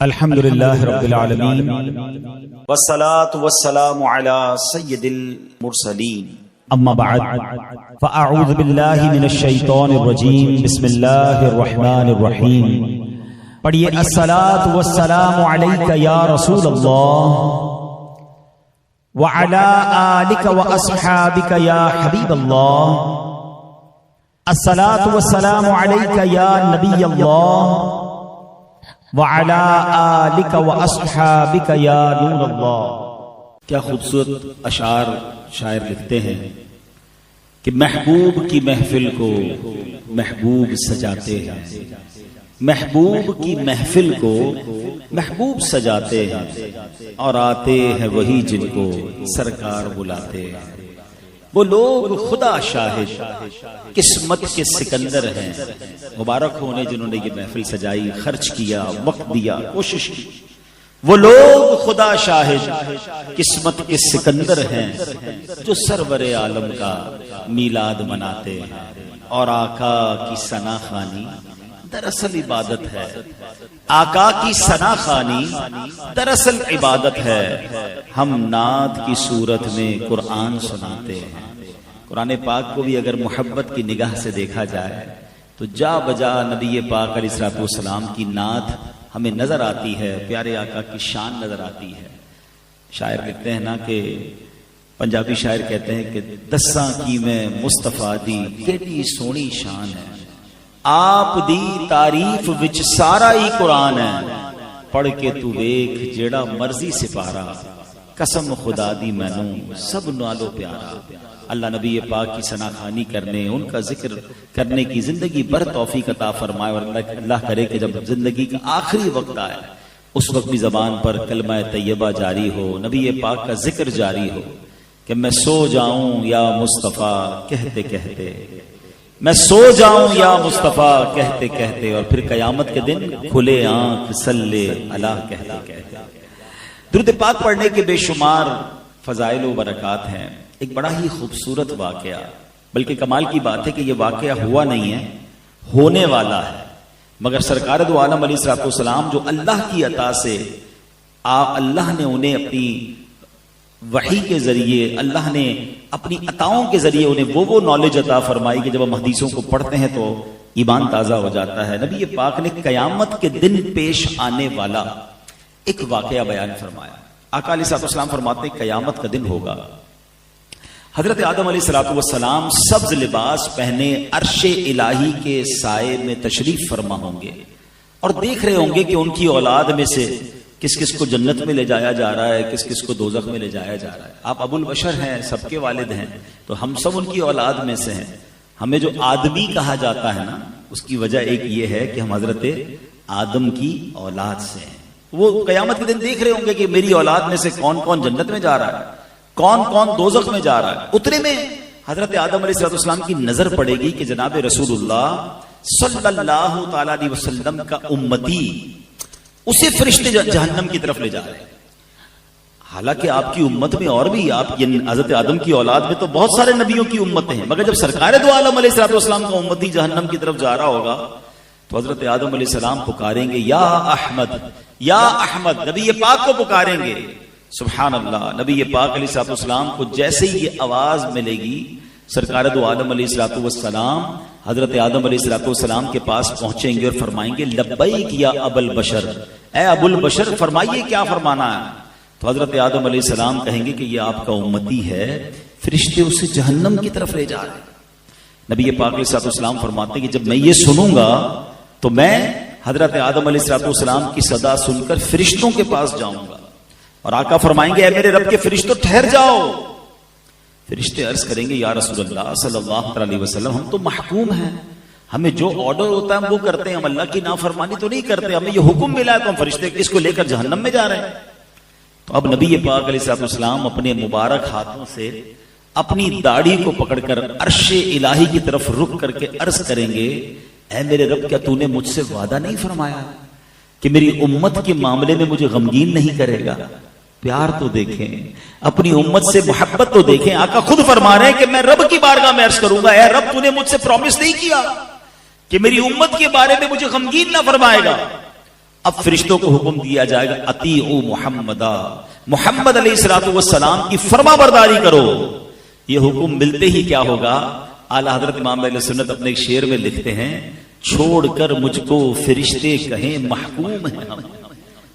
الحمدللہ رب العالمین والصلاة والسلام على سید المرسلین اما بعد فاعوذ باللہ من الشیطان الرجیم بسم اللہ الرحمن الرحیم پڑھیے الصلاة والسلام علیک یا رسول اللہ وعلى آلک واصحابک یا حبیب اللہ الصلاة والسلام علیک یا نبی اللہ وعلى آلک واصحابک یا نور اللہ۔ کیا خوبصورت اشعار شاعر لکھتے ہیں کہ محبوب کی محفل کو محبوب سجاتے ہیں، محبوب کی محفل کو محبوب سجاتے ہیں، اور آتے ہیں وہی جن کو سرکار بلاتے ہیں۔ وہ لوگ خدا شاہد قسمت کے سکندر ہیں، مبارک ہونے جنہوں نے یہ محفل سجائی، خرچ کیا، وقت دیا، کوشش کی۔ وہ لوگ خدا شاہد قسمت کے سکندر ہیں جو سرور عالم کا میلاد مناتے ہیں، اور آقا کی ثنا خوانی دراصل عبادت ہے۔ آقا کی ثنا خوانی دراصل عبادت ہے۔ ہم نعت کی صورت میں قرآن سناتے ہیں۔ قرآن پاک کو بھی اگر محبت کی نگاہ سے دیکھا جائے تو جا بجا نبی پاک علیہ الصلوۃ والسلام کی نعت ہمیں نظر آتی ہے، پیارے آقا کی شان نظر آتی ہے۔ شاعر کہتے ہیں نا کہ پنجابی شاعر کہتے ہیں کہ دساں کی میں مصطفیٰ دی کیڑی سونی شان ہے، آپ دی تعریف وچ سارا ہی قرآن ہے، پڑھ کے تو ویکھ جیڑا مرضی سپارا، قسم خدا دی مینوں سب نالو پیارا۔ اللہ نبی پاک کی ثنا خوانی کرنے، ان کا ذکر کرنے کی زندگی بھر توفیق عطا فرمائے، اور اللہ کرے کہ جب زندگی کا آخری وقت آئے اس وقت بھی زبان پر کلمہ طیبہ جاری ہو، نبی پاک کا ذکر جاری ہو کہ میں سو جاؤں یا مصطفیٰ کہتے کہتے، میں سو جاؤں یا مصطفیٰ کہتے کہتے، اور پھر قیامت کے دن کھلے آنکھ صلی اللہ کہتے کہتے۔ درود پاک پڑھنے کے بے شمار فضائل و برکات ہیں۔ ایک بڑا ہی خوبصورت واقعہ، بلکہ کمال کی بات ہے کہ یہ واقعہ ہوا نہیں ہے، ہونے والا ہے، مگر سرکار دو عالم علیہ الصلوۃ والسلام جو اللہ کی عطا سے اللہ نے انہیں اپنی وحی کے ذریعے، اللہ نے اپنی عطاؤں کے ذریعے انہیں وہ نالج عطا فرمائی کہ جب ہم حدیثوں کو پڑھتے ہیں تو ایمان تازہ ہو جاتا ہے۔ نبی پاک نے قیامت کے دن پیش آنے والا ایک واقعہ بیان فرمایا۔ آقا علیہ الصلوۃ والسلام فرماتے ہیں قیامت کا دن ہوگا، حضرت آدم علیہ الصلوۃ والسلام سبز لباس پہنے عرش الہی کے سائے میں تشریف فرما ہوں گے، اور دیکھ رہے ہوں گے کہ ان کی اولاد میں سے کس کس کو جنت میں لے جایا جا رہا ہے، کس کس کو دوزخ میں لے جایا جا رہا ہے۔ آپ ابو البشر ہیں، سب کے والد ہیں، تو ہم سب ان کی اولاد میں سے ہیں۔ ہمیں جو آدمی کہا جاتا ہے نا، اس کی وجہ ایک یہ ہے کہ ہم حضرت آدم کی اولاد سے ہیں۔ وہ قیامت کے دن دیکھ رہے ہوں گے کہ میری اولاد میں سے کون کون جنت میں جا رہا ہے، کون کون دوزخ میں جا رہا ہے۔ اتنے میں حضرت آدم علیہ الصلوۃ والسلام کی نظر پڑے گی کہ جناب رسول اللہ صلی اللہ تعالی علیہ وسلم کا امتی، اسے فرشتے جہنم کی طرف لے جا رہے ہیں۔ حالانکہ آپ کی امت میں اور بھی، آپ حضرت آدم کی اولاد میں تو بہت سارے نبیوں کی امتیں ہیں، مگر جب سرکار دو عالم علیہ الصلوۃ والسلام کا امتی جہنم کی طرف جا رہا ہوگا تو حضرت آدم علیہ السلام پکاریں گے یا احمد، یا احمد، نبی پاک کو پکاریں گے۔ سبحان اللہ، نبی پاک علیہ الصلوۃ والسلام کو جیسے ہی یہ آواز ملے گی، سرکار دو عالم علیہ الصلوۃ والسلام حضرت آدم علیہ الصلوۃ والسلام کے پاس پہنچیں گے اور فرمائیں گے لبیک یا ابو البشر، اے ابو البشر فرمائیے کیا فرمانا ہے۔ تو حضرت آدم علیہ السلام کہیں گے کہ یہ آپ کا امتی ہے، فرشتے اسے جہنم کی طرف لے جا رہے ہیں۔ نبی پاک علیہ الصلوۃ والسلام فرماتے ہیں کہ جب میں یہ سنوں گا تو میں حضرت آدم علیہ الصلوۃ والسلام کی صدا سن کر فرشتوں کے پاس جاؤں گا، اور آقا فرمائیں گے اے میرے رب کے فرشتوں ٹھہر جاؤ۔ فرشتے عرض کریں گے یا رسول اللہ صلی اللہ علیہ وسلم، ہم تو محکوم ہیں، ہمیں جو آرڈر ہوتا ہے ہم وہ کرتے ہیں، ہم اللہ کی نافرمانی تو نہیں کرتے، ہمیں یہ حکم ملا ہے تو ہم فرشتے اس کو لے کر جہنم میں جا رہے ہیں۔ تو اب نبی پاک علیہ الصلوۃ والسلام اپنے مبارک ہاتھوں سے اپنی داڑھی کو پکڑ کر عرش الہی کی طرف رک کر کے عرض کریں گے اے میرے رب، کیا تو نے مجھ سے وعدہ نہیں فرمایا کہ میری امت کے معاملے میں مجھے غمگین نہیں کرے گا؟ پیار تو دیکھیں، اپنی امت سے محبت تو دیکھیں۔ آقا خود فرما رہے ہیں کہ میں رب کی بارگاہ میں عرض کروں گا اے رب، تو نے مجھ سے پرومس نہیں کیا کہ میری امت کے بارے میں مجھے غمگین نہ فرمائے گا۔ اب فرشتوں کو حکم دیا جائے گا اطیعوا محمدا، محمد علیہ الصلوۃ والسلام کی فرما برداری کرو۔ یہ حکم ملتے ہی کیا ہوگا؟ اعلی حضرت امام اہل سنت اپنے ایک شعر میں لکھتے ہیں، چھوڑ کر مجھ کو فرشتے کہیں محکوم ہیں ہم۔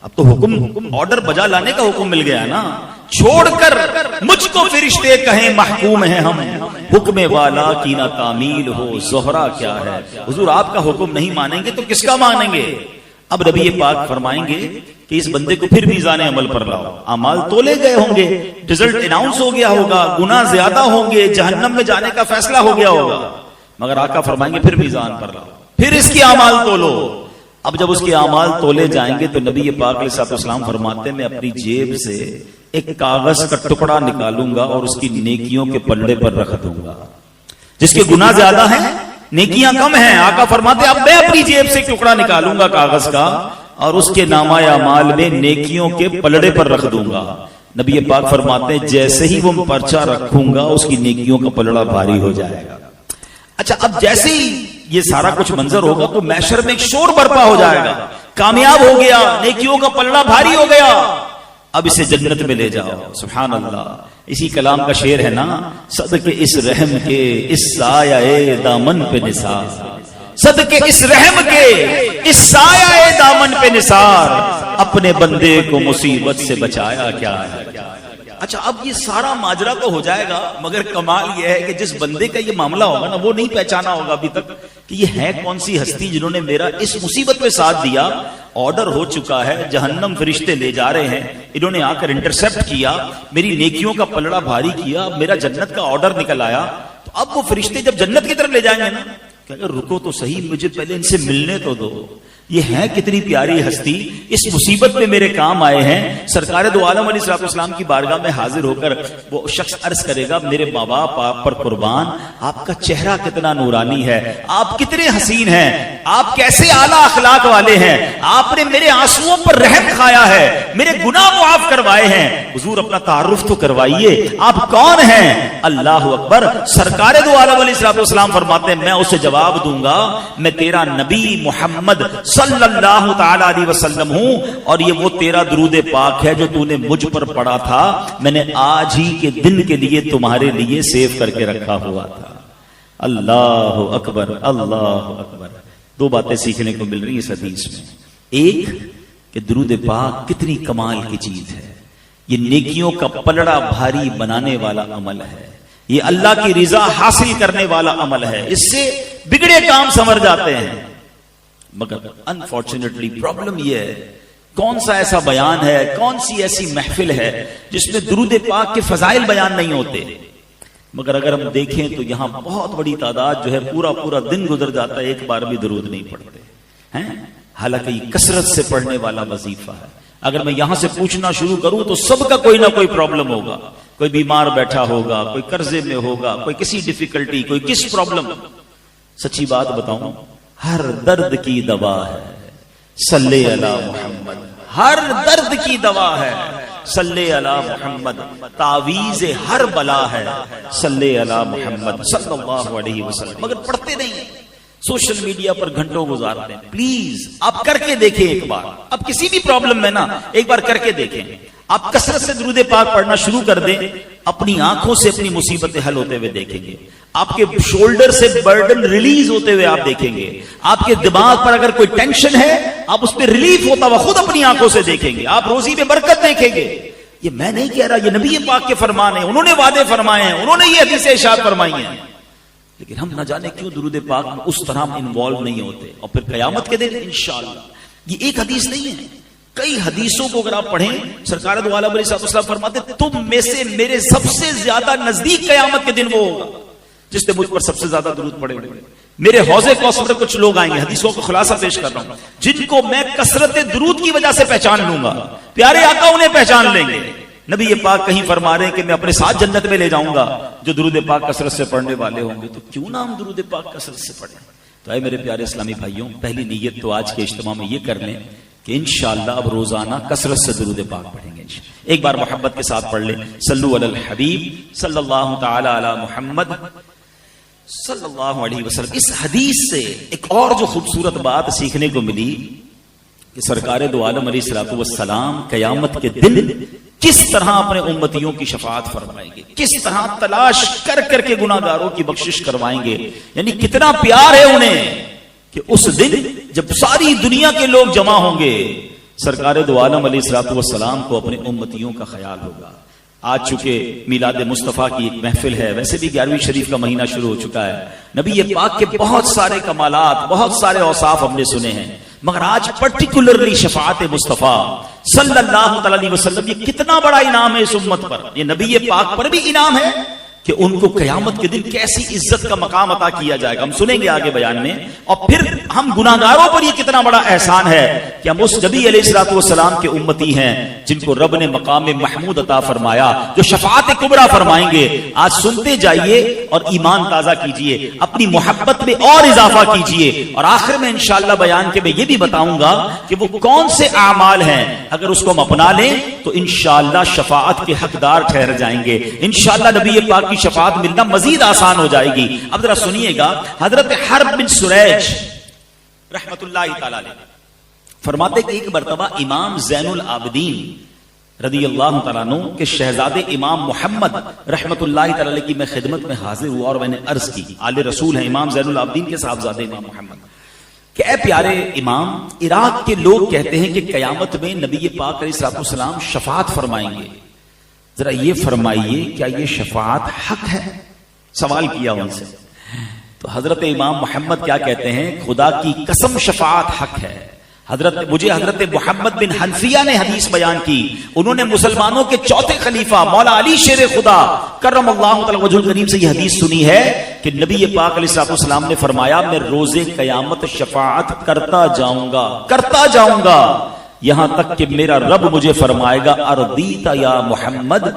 اب تو حکم آرڈر بجا لانے کا حکم مل گیا نا، چھوڑ کر مجھ کو فرشتے کہیں محکوم ہیں ہم، حکم والا کی نہ تعمیل ہو زہرا کیا ہے۔ حضور آپ کا حکم نہیں مانیں گے تو کس کا مانیں گے؟ اب نبی پاک فرمائیں گے کہ اس بندے کو پھر میزان عمل پر لاؤ، اعمال تولے گئے ہوں گے، رزلٹ اناؤنس ہو گیا ہوگا، گناہ زیادہ ہوں گے، جہنم میں جانے کا فیصلہ ہو گیا ہوگا، مگر آقا فرمائیں گے پھر میزان پر لاؤ، پھر اس کی اعمال تولو۔ اب جب اس کے اعمال تولے جائیں گے تو نبی پاک علیہ الصلوۃ والسلام فرماتے ہیں میں اپنی جیب سے ایک کاغذ کا ٹکڑا نکالوں گا اور اس کی نیکیوں کے پلڑے پر رکھ دوں گا۔ جس کے گناہ زیادہ ہیں، نیکیاں کم ہیں، آقا فرماتے اب میں اپنی جیب سے ٹکڑا نکالوں گا کاغذ کا اور اس کے نامہ اعمال میں نیکیوں کے پلڑے پر رکھ دوں گا۔ نبی پاک فرماتے ہیں جیسے ہی وہ پرچہ رکھوں گا اس کی نیکیوں کا پلڑا بھاری ہو جائے گا۔ اچھا، اب جیسے ہی یہ سارا کچھ منظر ہوگا تو محشر میں ایک شور برپا ہو جائے گا، کامیاب ہو گیا، نیکیوں کا پلڑا بھاری ہو گیا، اب اسے جنت میں لے جاؤ۔ سبحان اللہ، اسی کلام کا شعر ہے نا، صدقے اس رحم کے اس سایہ دامن پہ نثار، صدقے اس رحم کے اس سایہ دامن پہ نثار، اپنے بندے کو مصیبت سے بچایا کیا ہے۔ اچھا، اب یہ سارا ماجرا تو ہو جائے گا، مگر کمال یہ ہے کہ جس بندے کا یہ معاملہ ہوگا نا وہ نہیں پہچانا ہوگا ابھی تک کہ یہ ہے کون سی ہستی جنہوں نے میرا اس مصیبت میں ساتھ دیا۔ آرڈر ہو چکا ہے، جہنم فرشتے لے جا رہے ہیں، انہوں نے آ کر انٹرسپٹ کیا، میری نیکیوں کا پلڑا بھاری کیا، میرا جنت کا آرڈر نکل آیا، تو اب وہ فرشتے جب جنت کی طرف لے جائیں گے نا، کہ اگر رکو تو صحیح، مجھے پہلے ان سے ملنے تو دو، یہ ہے کتنی پیاری ہستی، اس مصیبت میں میرے کام آئے ہیں۔ سرکار دو عالم علیہ الصلوۃ والسلام کی بارگاہ میں حاضر ہو کر وہ شخص عرض کرے گا میرے ماں باپ آپ پر قربان، آپ کا چہرہ کتنا نورانی ہے، آپ کتنے حسین ہیں، آپ کیسے اعلیٰ اخلاق والے ہیں، آپ نے میرے آنسوؤں پر رحم کھایا ہے، میرے گناہ معاف کروائے ہیں۔ حضور اپنا تعارف تو کروائیے، آپ کون ہیں؟ اللہ اکبر۔ سرکار دو عالم علیہ الصلوۃ والسلام فرماتے ہیں میں اسے جواب دوں گا میں تیرا نبی محمد صلی اللہ تعالی علیہ وسلم ہوں، اور یہ وہ تیرا درود پاک ہے جو تو نے مجھ پر پڑھا تھا، میں نے آج ہی کے دن کے لیے تمہارے لیے سیو کر کے رکھا ہوا تھا۔ اللہ اکبر، اللہ اکبر۔ دو باتیں سیکھنے کو مل رہی ہیں اس حدیث میں، ایک کہ درود پاک کتنی کمال کی چیز ہے، یہ نیکیوں کا پلڑا بھاری بنانے والا عمل ہے، یہ اللہ کی رضا حاصل کرنے والا عمل ہے، اس سے بگڑے کام سنور جاتے ہیں۔ مگر انفارچونیٹلی پرابلم یہ ہے، کون سا ایسا بیان ہے، کون سی ایسی محفل ہے جس میں درود پاک کے فضائل بیان نہیں ہوتے، مگر اگر ہم دیکھیں تو یہاں بہت بڑی تعداد جو ہے پورا دن گزر جاتا ہے ایک بار بھی درود نہیں پڑھتے ہیں، حالانکہ یہ کثرت سے پڑھنے والا وظیفہ ہے۔ اگر میں یہاں سے پوچھنا شروع کروں تو سب کا کوئی نہ کوئی پرابلم ہوگا، کوئی بیمار بیٹھا ہوگا، کوئی قرضے میں ہوگا، کوئی کسی ڈیفیکلٹی، کوئی کس پرابلم۔ سچی بات بتاؤں، ہر درد کی دوا ہے صلی علی محمد، ہر درد کی دوا ہے صلی علی محمد، تعویذ ہر بلا ہے صلی علی محمد صلی اللہ علیہ وسلم، مگر پڑھتے نہیں ہیں، سوشل میڈیا پر گھنٹوں گزارتے ہیں۔ پلیز آپ کر کے دیکھیں ایک بار، اب کسی بھی پرابلم میں نا ایک بار کر کے دیکھیں، آپ کثرت سے درود پاک پڑھنا شروع کر دیں، اپنی آنکھوں سے اپنی مصیبتیں حل ہوتے ہوئے دیکھیں گے، آپ کے شولڈر سے برڈن ریلیز ہوتے ہوئے آپ دیکھیں گے، آپ کے دماغ پر اگر کوئی ٹینشن ہے آپ اس پہ ریلیف ہوتا ہوا خود اپنی آنکھوں سے دیکھیں گے، آپ روزی میں برکت دیکھیں گے۔ یہ میں نہیں کہہ رہا، یہ نبی پاک کے فرمان ہیں، انہوں نے وعدے فرمائے ہیں، انہوں نے یہ حدیثیں ارشاد فرمائی ہیں، لیکن ہم نہ جانے کیوں درود پاک میں اس طرح انوالو نہیں ہوتے۔ اور پھر قیامت کے دن انشاءاللہ، یہ ایک حدیث نہیں ہے، کئی حدیثوں کو اگر آپ پڑھیں، سرکار دو عالم علیہ السلام فرماتے تم میں سے میرے سب سے زیادہ نزدیک قیامت کے دن وہ ہوگا جس نے مجھ پر سب سے زیادہ درود پڑھے ہوئے، میرے حوض کوثر پر کچھ لوگ آئیں گے، حدیثوں کو خلاصہ پیش کر رہا ہوں، جن کو میں کثرت درود کی وجہ سے پہچان لوں گا، پیارے آقا انہیں پہچان لیں گے۔ نبی یہ پاک کہیں فرما رہے ہیں کہ میں اپنے ساتھ جنت میں لے جاؤں گا جو درود پاک کثرت سے پڑھنے والے ہوں گے، تو کیوں نہ ہم درود پاک کثرت سے پڑھیں۔ تو اے میرے پیارے اسلامی بھائیوں، پہلی نیت تو آج کے اجتماع میں یہ کر لیں کہ انشاءاللہ اب روزانہ کثرت سے درود پاک پڑھیں گے۔ ایک بار محبت کے ساتھ پڑھ لیں، صلو علی الحبیب صلی اللہ تعالی علی محمد صلی اللہ علیہ وسلم۔ اس حدیث سے ایک اور جو خوبصورت بات سیکھنے کو ملی کہ سرکار دو عالم علیہ الصلوۃ والسلام قیامت کے دن کس طرح اپنے امتیوں کی شفاعت فرمائیں گے، کس طرح تلاش کر کر کے گناہگاروں کی بخشش کروائیں گے. یعنی کتنا پیار ہے انہیں کہ اس دن جب ساری دنیا کے لوگ جمع ہوں گے سرکار دو عالم علیہ الصلوۃ والسلام کو اپنے امتیوں کا خیال ہوگا. آج چونکہ میلاد مصطفیٰ کی ایک محفل ہے، ویسے بھی 11ویں شریف کا مہینہ شروع ہو چکا ہے، نبی پاک کے بہت سارے کمالات، بہت سارے اوصاف ہم نے سنے ہیں، مگر آج پرٹیکولرلی شفاعت مصطفیٰ صلی اللہ علیہ وسلم یہ کتنا بڑا انعام ہے اس امت پر. یہ نبی پاک پر بھی انعام ہے کہ ان کو قیامت کے دن کیسی عزت کا مقام عطا کیا جائے گا، ہم سنیں گے آگے بیان میں. اور پھر ہم گناہگاروں پر یہ کتنا بڑا احسان ہے کہ ہم اس نبی علیہ الصلوۃ والسلام کے امتی ہیں جن کو رب نے مقام محمود عطا فرمایا، جو شفاعت کبریٰ فرمائیں گے. آج سنتے جائیے اور ایمان تازہ کیجئے، اپنی محبت میں اور اضافہ کیجئے، اور آخر میں انشاءاللہ بیان کے میں یہ بھی بتاؤں گا کہ وہ کون سے اعمال ہیں اگر اس کو ہم اپنا لیں تو انشاءاللہ شفاعت کے حقدار ٹھہر جائیں گے. انشاءاللہ نبی پاک کی شفاعت ملنا مزید آسان ہو جائے گی. اب ذرا سنیے گا، حضرت حرب بن سریج رحمت اللہ تعالی علیہ فرماتے کہ ایک مرتبہ امام زین العابدین رضی اللہ تعالیٰ عنہ کے شہزادے امام محمد رحمت اللہ تعالی علیہ کی میں خدمت میں حاضر ہوا اور میں نے عرض کی، آل رسول ہیں امام زین العابدین کے صاحبزادے امام محمد، کہ اے پیارے امام، عراق کے لوگ کہتے ہیں کہ قیامت میں نبی پاک علیہ الصلوۃ والسلام شفاعت فرمائیں گے، ذرا یہ فرمائیے کیا یہ شفاعت حق ہے؟ سوال کیا ان سے. تو حضرت امام محمد کیا کہتے ہیں، خدا کی قسم شفاعت حق ہے. مجھے حضرت محمد بن حنفیہ نے حدیث بیان کی، انہوں نے مسلمانوں کے چوتھے خلیفہ مولا علی شیر خدا کرم اللہ تعالی وجہ الکریم سے یہ حدیث سنی ہے کہ نبی پاک علیہ الصلوۃ والسلام نے فرمایا میں روز قیامت شفاعت کرتا جاؤں گا یہاں تک کہ میرا رب مجھے فرمائے گا ارضیت یا محمد،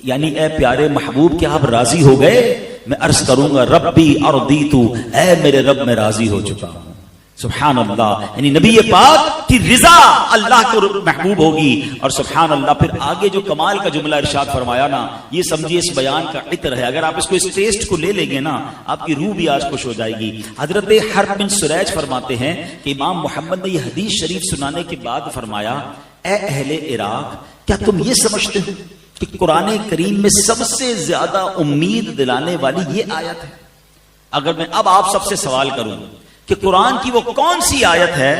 یعنی اے پیارے محبوب کیا آپ راضی ہو گئے؟ میں عرض کروں گا ربی ارضیت، اے میرے رب میں راضی ہو چکا ہوں. سبحان اللہ، یعنی نبی پاک کی رضا اللہ کو محبوب ہوگی. اور سبحان اللہ پھر آگے جو کمال کا جملہ ارشاد فرمایا نا، یہ سمجھیے اس بیان کا عطر ہے. اگر آپ اس کو اس ٹیسٹ کو لے لیں گے نا آپ کی روح بھی آج خوش ہو جائے گی. حضرت حرب بن سریج فرماتے ہیں کہ امام محمد نے یہ حدیث شریف سنانے کے بعد فرمایا، اے اہل عراق کیا تم یہ سمجھتے ہو کہ قرآن کریم میں سب سے زیادہ امید دلانے والی یہ آیت ہے؟ اگر میں اب آپ سب سے سوال کروں کہ قرآن کی وہ کون سی آیت ہے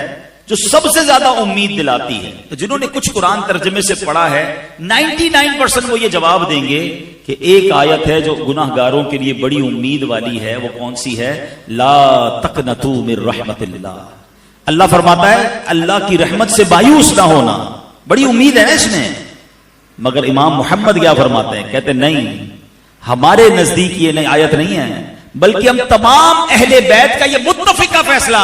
جو سب سے زیادہ امید دلاتی ہے، تو جنہوں نے کچھ قرآن ترجمے سے پڑھا ہے 99% وہ یہ جواب دیں گے کہ ایک آیت ہے جو گناہگاروں کے لیے بڑی امید والی ہے. وہ کون سی ہے؟ لا تقنطوا من رحمت اللہ. اللہ فرماتا ہے اللہ کی رحمت سے مایوس نہ ہونا، بڑی امید ہے اس میں. مگر امام محمد کیا فرماتے ہیں؟ کہتے نہیں، ہمارے نزدیک یہ نئی آیت نہیں ہے، بلکہ ہم تمام اہل بیت کا یہ متفقہ فیصلہ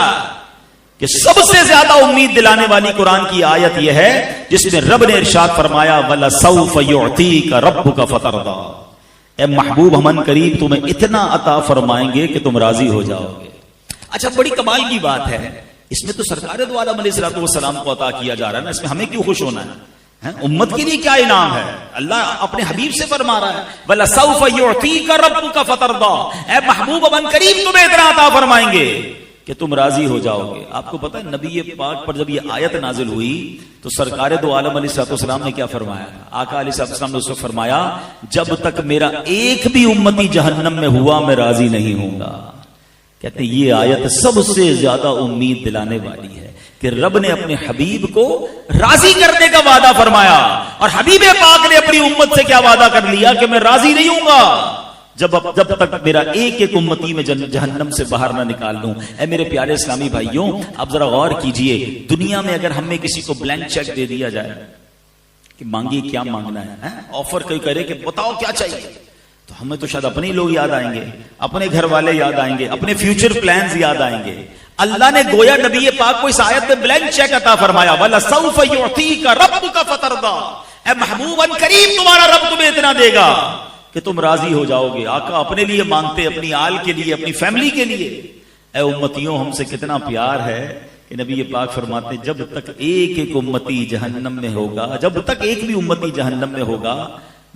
کہ سب سے زیادہ امید دلانے والی قرآن کی آیت یہ ہے جس میں رب نے ارشاد فرمایا وَلَسَوْفَ يُعْطِيكَ رَبُّكَ فَتَرْضَىٰ، اے محبوب ہم قریب تمہیں اتنا عطا فرمائیں گے کہ تم راضی ہو جاؤ گے. اچھا بڑی کمال کی بات ہے، اس میں تو سرکار دو عالم علیہ الصلوۃ والسلام کو عطا کیا جا رہا ہے نا، اس میں ہمیں کیوں خوش ہونا ہے؟ امت کے لیے کیا انعام ہے؟ اللہ اپنے حبیب سے فرما رہا ہے وَلَسَوْفَ يُعْطِيكَ رَبُّكَ فَتَرْضَىٰ، اے محبوب اب قریب تمہیں اتنا عطا فرمائیں گے کہ تم راضی ہو جاؤ گے. آپ کو پتہ ہے نبی پاک پر جب یہ آیت نازل ہوئی تو سرکار دو عالم علیہ الصلوۃ والسلام نے کیا فرمایا؟ آقا علیہ الصلوۃ والسلام نے اس کو فرمایا جب تک میرا ایک بھی امتی جہنم میں ہوا میں راضی نہیں ہوں گا. کہتے ہیں یہ آیت سب سے زیادہ امید دلانے والی ہے کہ رب نے اپنے حبیب کو راضی کرنے کا وعدہ فرمایا، اور حبیب پاک نے اپنی امت سے کیا وعدہ کر لیا کہ میں راضی نہیں ہوں گا جب تک میرا ایک ایک امتی میں جہنم سے باہر نہ نکال لوں. اے میرے پیارے اسلامی بھائیوں، اب ذرا غور کیجئے، دنیا میں اگر ہمیں کسی کو بلینک چیک دے دیا جائے کہ مانگیے کیا مانگنا ہے، آفر کوئی کرے کہ بتاؤ کیا چاہیے، تو ہمیں تو شاید اپنے لوگ یاد آئیں گے، اپنے گھر والے یاد آئیں گے، اپنے فیوچر پلانز یاد آئیں گے. اللہ نے گویا نبی پاک کو اس آیت میں بلینک چیک عطا فرمایا وَلَسَوْفَ يُعْطِيكَ رَبُّكَ فَتَرْضَىٰ، اے محبوب ان قریب تمہارا رب تمہیں اتنا دے گا کہ تم راضی ہو جاؤ گے. آقا اپنے لیے مانگتے، اپنی آل کے لیے، اپنی فیملی کے لیے. اے امتیوں ہم سے کتنا پیار ہے کہ نبی پاک فرماتے جب تک ایک ایک امتی جہنم میں ہوگا، جب تک ایک بھی امتی جہنم میں ہوگا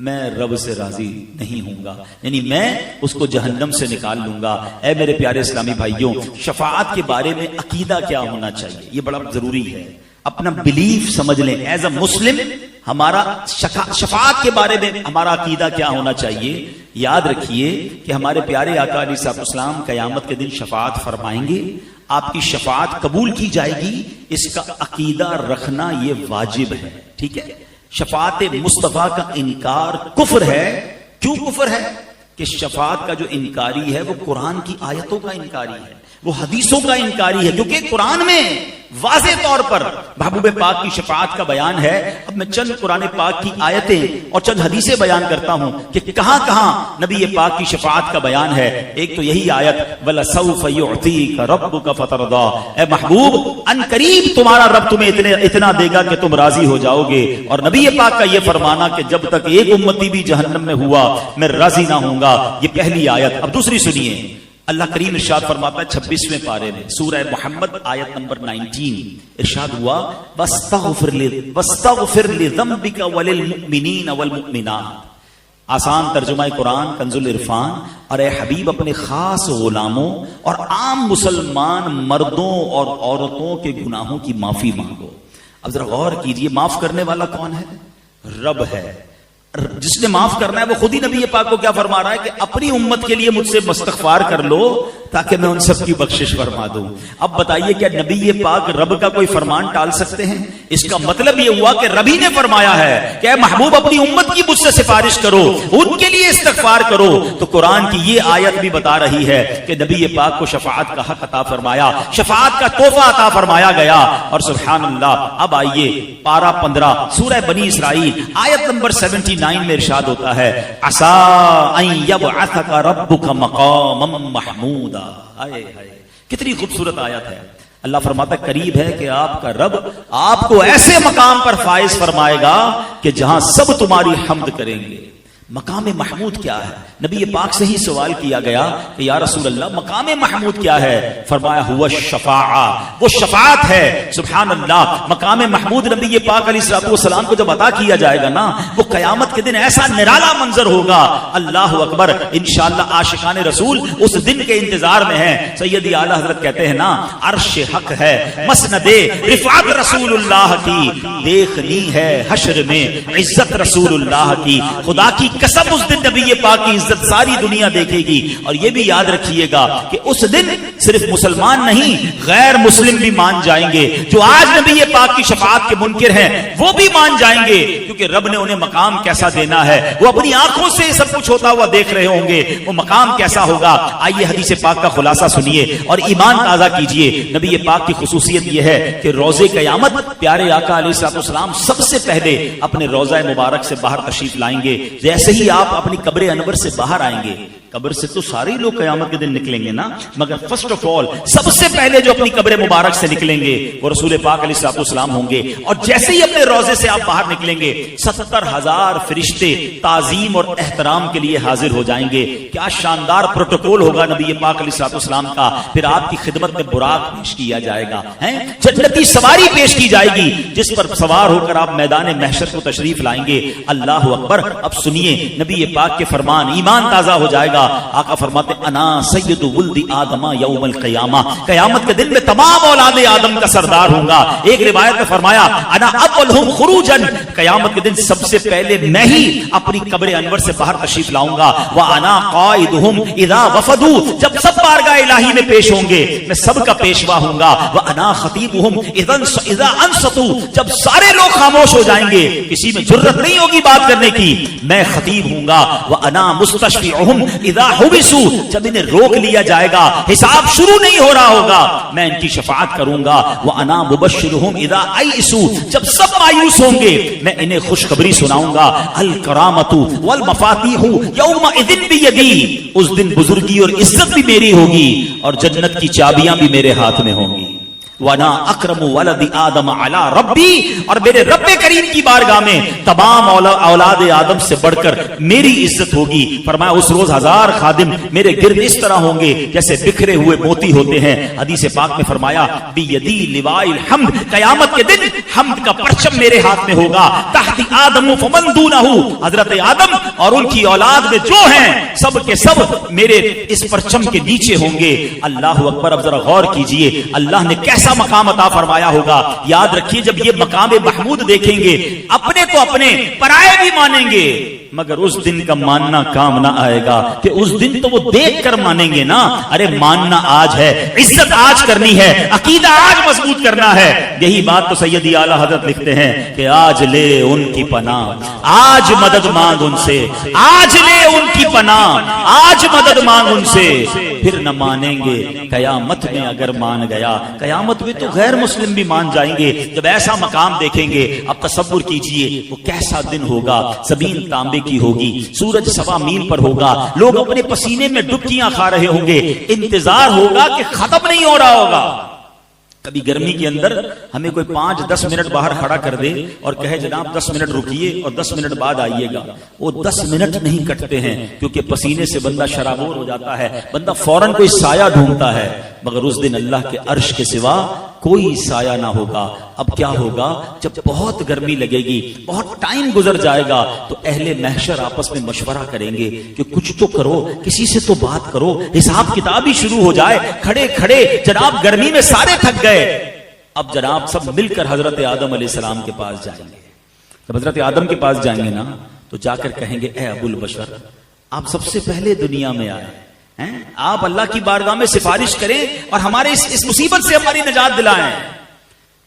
میں رب سے راضی نہیں ہوں گا، یعنی میں اس کو جہنم سے نکال لوں گا. اے میرے پیارے اسلامی بھائیوں، شفاعت کے بارے میں عقیدہ کیا ہونا چاہیے یہ بڑا ضروری ہے. اپنا بلیف سمجھ لیں ایز اے مسلم. ہمارا شفاعت کے بارے میں ہمارا عقیدہ کیا ہونا چاہیے؟ یاد رکھیے کہ ہمارے پیارے آقا علیہ الصلوۃ والسلام قیامت کے دن شفاعت فرمائیں گے. آپ کی شفاعت قبول کی جائے گی، اس کا عقیدہ رکھنا یہ واجب ہے. ٹھیک ہے؟ شفاعت مصطفیٰ کا انکار کفر ہے. کیوں کفر ہے؟ کہ شفاعت کا جو انکاری ہے وہ قرآن کی آیتوں کا انکاری ہے، وہ حدیثوں کا انکاری ہے. کیونکہ قرآن میں واضح طور پر محبوب پاک کی شفاعت کا بیان ہے. اب میں چند قرآن پاک کی آیتیں اور چند حدیثیں بیان کرتا ہوں کہ کہاں کہاں نبی پاک کی شفاعت کا بیان ہے. ایک تو یہی آیت وَلَسَوْفَ يُعْطِيكَ رَبُّكَ فَتَرْضَىٰ، اے محبوب ان قریب تمہارا رب تمہیں اتنا دے گا کہ تم راضی ہو جاؤ گے. اور نبی پاک کا یہ فرمانا کہ جب تک ایک امتی بھی جہنم میں ہوا میں راضی نہ ہوں گا، یہ پہلی آیت. اب دوسری سنیے، اللہ کریم ارشاد فرماتا ہے 26ویں پارے میں سورہ محمد آیت نمبر 19، ارشاد ہوا وَاسْتَغْفِرْ لِذَنبِكَ وَلِلْمُؤْمِنِينَ وَالْمُؤْمِنَاتِ. آسان ترجمہ قرآن کنز العرفان. اور اے حبیب اپنے خاص غلاموں اور عام مسلمان مردوں اور عورتوں کے گناہوں کی معافی مانگو. اب ذرا غور کیجئے، معاف کرنے والا کون ہے؟ رب ہے. جس نے معاف کرنا ہے وہ خود ہی نبی پاک کو کیا فرما رہا ہے کہ اپنی امت کے لیے مجھ سے استغفار کر لو تاکہ میں ان سب کی بخشش فرما دوں. اب بتائیے کیا نبی پاک رب کا کوئی فرمان ٹال سکتے ہیں؟ اس کا مطلب یہ ہوا کہ رب ہی نے فرمایا ہے کہ اے محبوب اپنی امت کی مجھ سے سفارش کرو، ان کے لیے استغفار کرو. تو قرآن کی یہ آیت بھی بتا رہی ہے کہ نبی پاک کو شفاعت کا حق عطا فرمایا، شفاعت کا تحفہ عطا فرمایا گیا. اور سبحان اللہ، اب آئیے پارہ 15 سورہ بنی اسرائیل آیت نمبر 79 میں ارشاد ہوتا ہے عَسَىٰ أَن يَبْعَثَكَ رَبُّكَ مَقَامًا مَحْمُودًا. کتنی خوبصورت آیت ہے. اللہ فرماتا ہے قریب ہے کہ آپ کا رب آپ کو ایسے مقام پر فائز فرمائے گا کہ جہاں سب تمہاری حمد کریں گے. مقام محمود کیا ہے؟ نبی پاک سے ہی سوال کیا گیا کہ یا رسول اللہ مقام محمود کیا ہے؟ فرمایا ہوا الشفاعہ، وہ شفاعت ہے. سبحان اللہ، مقام محمود نبی پاک علیہ الصلوۃ والسلام کو جب عطا کیا جائے گا نا، وہ قیامت کے دن ایسا نرالا منظر ہوگا. اللہ اکبر. انشاءاللہ عاشقان رسول اس دن کے انتظار میں ہیں. سیدی اعلیٰ حضرت کہتے ہیں نا عرش حق ہے مسند رفعت رسول اللہ کی، دیکھنی ہے حشر میں عزت رسول اللہ کی. خدا کی قسم اس دن نبی پاک کی عزت ساری دنیا دیکھے گی. اور یہ بھی یاد رکھیے گا کہ اس دن صرف مسلمان نہیں غیر مسلم بھی مان جائیں گے. جو آج نبی پاک کی شفاعت کے منکر ہیں وہ بھی مان جائیں گے، کیونکہ رب نے انہیں مقام کیسا دینا ہے وہ اپنی آنکھوں سے سب کچھ ہوتا ہوا دیکھ رہے ہوں گے. وہ مقام کیسا ہوگا؟ آئیے حدیث پاک کا خلاصہ سنیے اور ایمان تازہ کیجئے. نبی پاک کی خصوصیت یہ ہے کہ روزے قیامت پیارے آقا علیہ الصلوۃ والسلام سب سے پہلے اپنے روضہ مبارک سے باہر تشریف لائیں گے. جیسے ہی آپ اپنی قبر انور سے باہر آئیں گے، قبر سے تو سارے لوگ قیامت کے دن نکلیں گے نا، مگر فرسٹ آف آل سب سے پہلے جو اپنی قبر مبارک سے نکلیں گے وہ رسول پاک علیہ الصلوۃ والسلام ہوں گے. اور جیسے ہی اپنے روضے سے آپ باہر نکلیں گے 70,000 فرشتے تعظیم اور احترام کے لیے حاضر ہو جائیں گے. کیا شاندار پروٹوکول ہوگا نبی پاک علیہ الصلوۃ والسلام کا. پھر آپ کی خدمت میں براق پیش کیا جائے گا، جنتی سواری پیش کی جائے گی جس پر سوار ہو کر آپ میدان محشر کو تشریف لائیں گے. اللہ اکبر. اب سنیے نبی پاک کے فرمان، ایمان تازہ ہو جائے گا. آقا فرماتے انا سید ولد آدم یوم القیامہ، قیامت کے دن میں تمام اولاد آدم کا سردار ہوں گا. ایک روایت میں فرمایا انا اولہم خروجا، قیامت کے دن سب سے پہلے میں ہی اپنی قبر انور سے باہر تشریف لاؤں گا. وانا قائدہم اذا وفدوا، جب سب بارگاہ الہی میں پیش ہوں گے میں سب کا پیشوا ہوں گا. وانا خطیبہم اذا انصتوا، جب سارے لوگ خاموش ہو جائیں گے کسی میں جرت نہیں ہوگی بات کرنے کی، میں خطیب ہوں گا. وانا مستشفعہم اذا حبسوا، جب انہیں روک لیا جائے گا حساب شروع نہیں ہو رہا ہوگا میں ان کی شفاعت کروں گا. وانا مبشرہم اذا ایئسوا، جب سب مایوس ہوں گے میں انہیں خوشخبری سناؤں گا. الکرامۃ والمفاتیح یومئذ بیدی، اس دن بزرگی اور عزت بھی میری ہوگی اور جنت کی چابیاں بھی میرے ہاتھ میں ہوں گی. وانا اکرم ولد آدم علی ربی، اور میرے رب کریم کی بارگاہ میں تمام اولاد آدم سے بڑھ کر میری عزت ہوگی. فرمایا اس روز 1000 خادم میرے گرد اس طرح ہوں گے جیسے بکھرے ہوئے موتی ہوتے ہیں. حدیث پاک میں فرمایا بیدی لواء الحمد، قیامت کے دن حمد کا پرچم میرے ہاتھ میں ہوگا. تحت تحتی آدم فمن دونہ، حضرت آدم اور ان کی اولاد میں جو ہیں سب کے سب میرے اس پرچم کے نیچے ہوں گے۔ اللہ اکبر، اب ذرا غور کیجئے اللہ نے کیسا مقام عطا فرمایا ہوگا۔ یاد رکھیے جب یہ مقام محمود دیکھیں گے اپنے تو اپنے، پرائے بھی مانیں گے، مگر اس دن کا ماننا کام نہ آئے گا کہ اس دن تو وہ دیکھ کر مانیں گے نا۔ ارے ماننا آج ہے، عزت آج کرنی ہے، عقیدہ آج مضبوط کرنا ہے۔ یہی بات تو سیدی اعلیٰ حضرت لکھتے ہیں کہ آج لے ان کی پناہ، آج مدد مانگ ان سے، آج لے ان کی پناہ، آج مدد مانگ ان سے، پھر نہ مانیں گے قیامت میں اگر مان گیا۔ قیامت میں تو غیر مسلم بھی مان جائیں گے جب ایسا مقام دیکھیں گے۔ اب تصور کیجئے وہ کیسا دن ہوگا، زمین تانبے کی ہوگی، سورج 1.25 میل پر ہوگا، لوگ اپنے پسینے میں ڈبکیاں کھا رہے ہوں گے، انتظار ہوگا کہ ختم نہیں ہو رہا ہوگا۔ کبھی گرمی کے اندر ہمیں کوئی 5-10 منٹ باہر کھڑا کر دے اور کہے جناب 10 منٹ رکیے اور 10 منٹ بعد آئیے گا، وہ 10 منٹ نہیں کٹتے ہیں کیونکہ پسینے سے بندہ شرابور ہو جاتا ہے، بندہ فوراً کوئی سایہ ڈھونڈتا ہے، مگر اس دن اللہ کے عرش کے سوا کوئی سایہ نہ ہوگا۔ اب کیا ہوگا جب بہت گرمی لگے گی، بہت ٹائم گزر جائے گا، تو اہل محشر آپس میں مشورہ کریں گے کہ کچھ تو کرو، کسی سے تو بات کرو، حساب کتاب ہی شروع ہو جائے۔ کھڑے کھڑے جناب گرمی میں سارے تھک گئے، اب جناب سب مل کر حضرت آدم علیہ السلام کے پاس جائیں گے۔ جب حضرت آدم کے پاس جائیں گے نا تو جا کر کہیں گے اے ابو البشر، آپ سب سے پہلے دنیا میں آئے ہیں، آپ اللہ کی بارگاہ میں سفارش کریں اور ہمارے اس مصیبت سے ہماری نجات دلائیں۔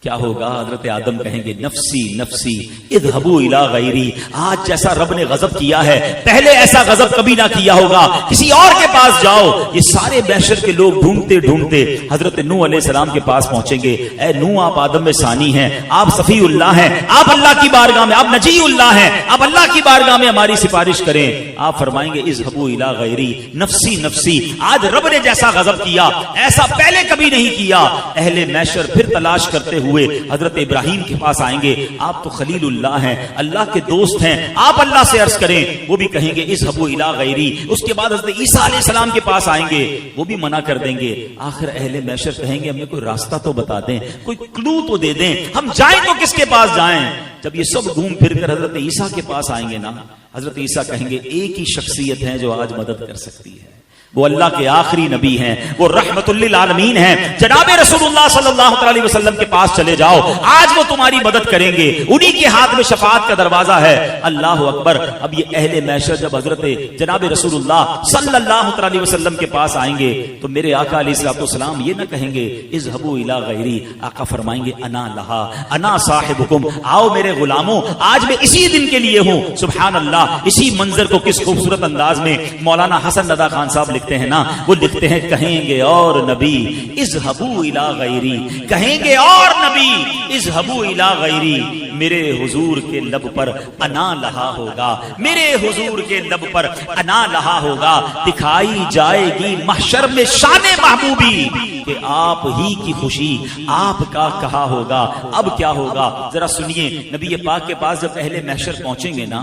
کیا ہوگا؟ حضرت آدم کہیں گے نفسی نفسی اذهبوا الی غیری، آج جیسا رب نے غضب کیا ہے پہلے ایسا غضب کبھی نہ کیا ہوگا، کسی اور کے پاس جاؤ۔ یہ سارے محشر کے لوگ ڈھونڈتے ڈھونڈتے حضرت نوح علیہ السلام کے پاس پہنچیں گے۔ اے نوح، آپ آدم میں ثانی ہیں، آپ صفی اللہ ہیں، آپ اللہ کی بارگاہ میں، آپ نجی اللہ ہیں، آپ اللہ کی بارگاہ میں ہماری سفارش کریں۔ آپ فرمائیں گے اذهبوا الی غیری نفسی نفسی، آج رب نے جیسا غضب کیا ایسا پہلے کبھی نہیں کیا۔ اہل محشر پھر تلاش کرتے ہوئے حضرت ابراہیم کے پاس آئیں گے، آپ تو خلیل اللہ ہیں، اللہ کے دوست ہیں، آپ اللہ سے عرض کریں۔ وہ بھی کہیں گے اذهبوا الی غیری۔ اس کے بعد حضرت عیسیٰ علیہ السلام کے پاس آئیں گے، وہ بھی منع کر دیں گے۔ آخر اہل محشر کہیں گے ہمیں کوئی راستہ تو بتا دیں، کوئی کلو تو دے دیں، ہم جائیں تو کس کے پاس جائیں؟ جب یہ سب گھوم پھر کر حضرت عیسیٰ کے پاس آئیں گے نا، حضرت عیسیٰ کہیں گے ایک ہی شخصیت ہے جو آج مدد کر سکتی ہے، وہ اللہ کے آخری نبی ہیں، وہ رحمت للعالمین ہیں، جناب رسول اللہ صلی اللہ علیہ وسلم کے پاس چلے جاؤ، آج وہ تمہاری مدد کریں گے، انہی کے ہاتھ میں شفاعت کا دروازہ ہے۔ اللہ اکبر۔ اب یہ اہل محشر جب حضرت جناب رسول اللہ صلی اللہ علیہ وسلم کے پاس آئیں گے تو میرے آقا علیہ الصلوۃ والسلام یہ نہ کہیں گے اذهبوا الی غیری، آقا فرمائیں گے انا لہا انا صاحبکم، آؤ میرے غلاموں، آج میں اسی دن کے لیے ہوں۔ سبحان اللہ۔ اسی منظر کو کس خوبصورت انداز میں مولانا حسن رضا خان صاحب لکھتے ہیں نا، وہ لکھتے ہیں کہیں گے اور نبی اذهبوا الی غیری، کہیں گے اور نبی اذهبوا الی غیری، میرے حضور کے لب پر انا لہا ہوگا، میرے حضور کے لب پر انا لہا ہوگا، دکھائی جائے گی محشر میں شان محبوبی کہ آپ ہی کی خوشی آپ کا کہا ہوگا۔ اب کیا ہوگا ذرا سنیے، نبی پاک کے پاس جب اہل محشر پہنچیں گے نا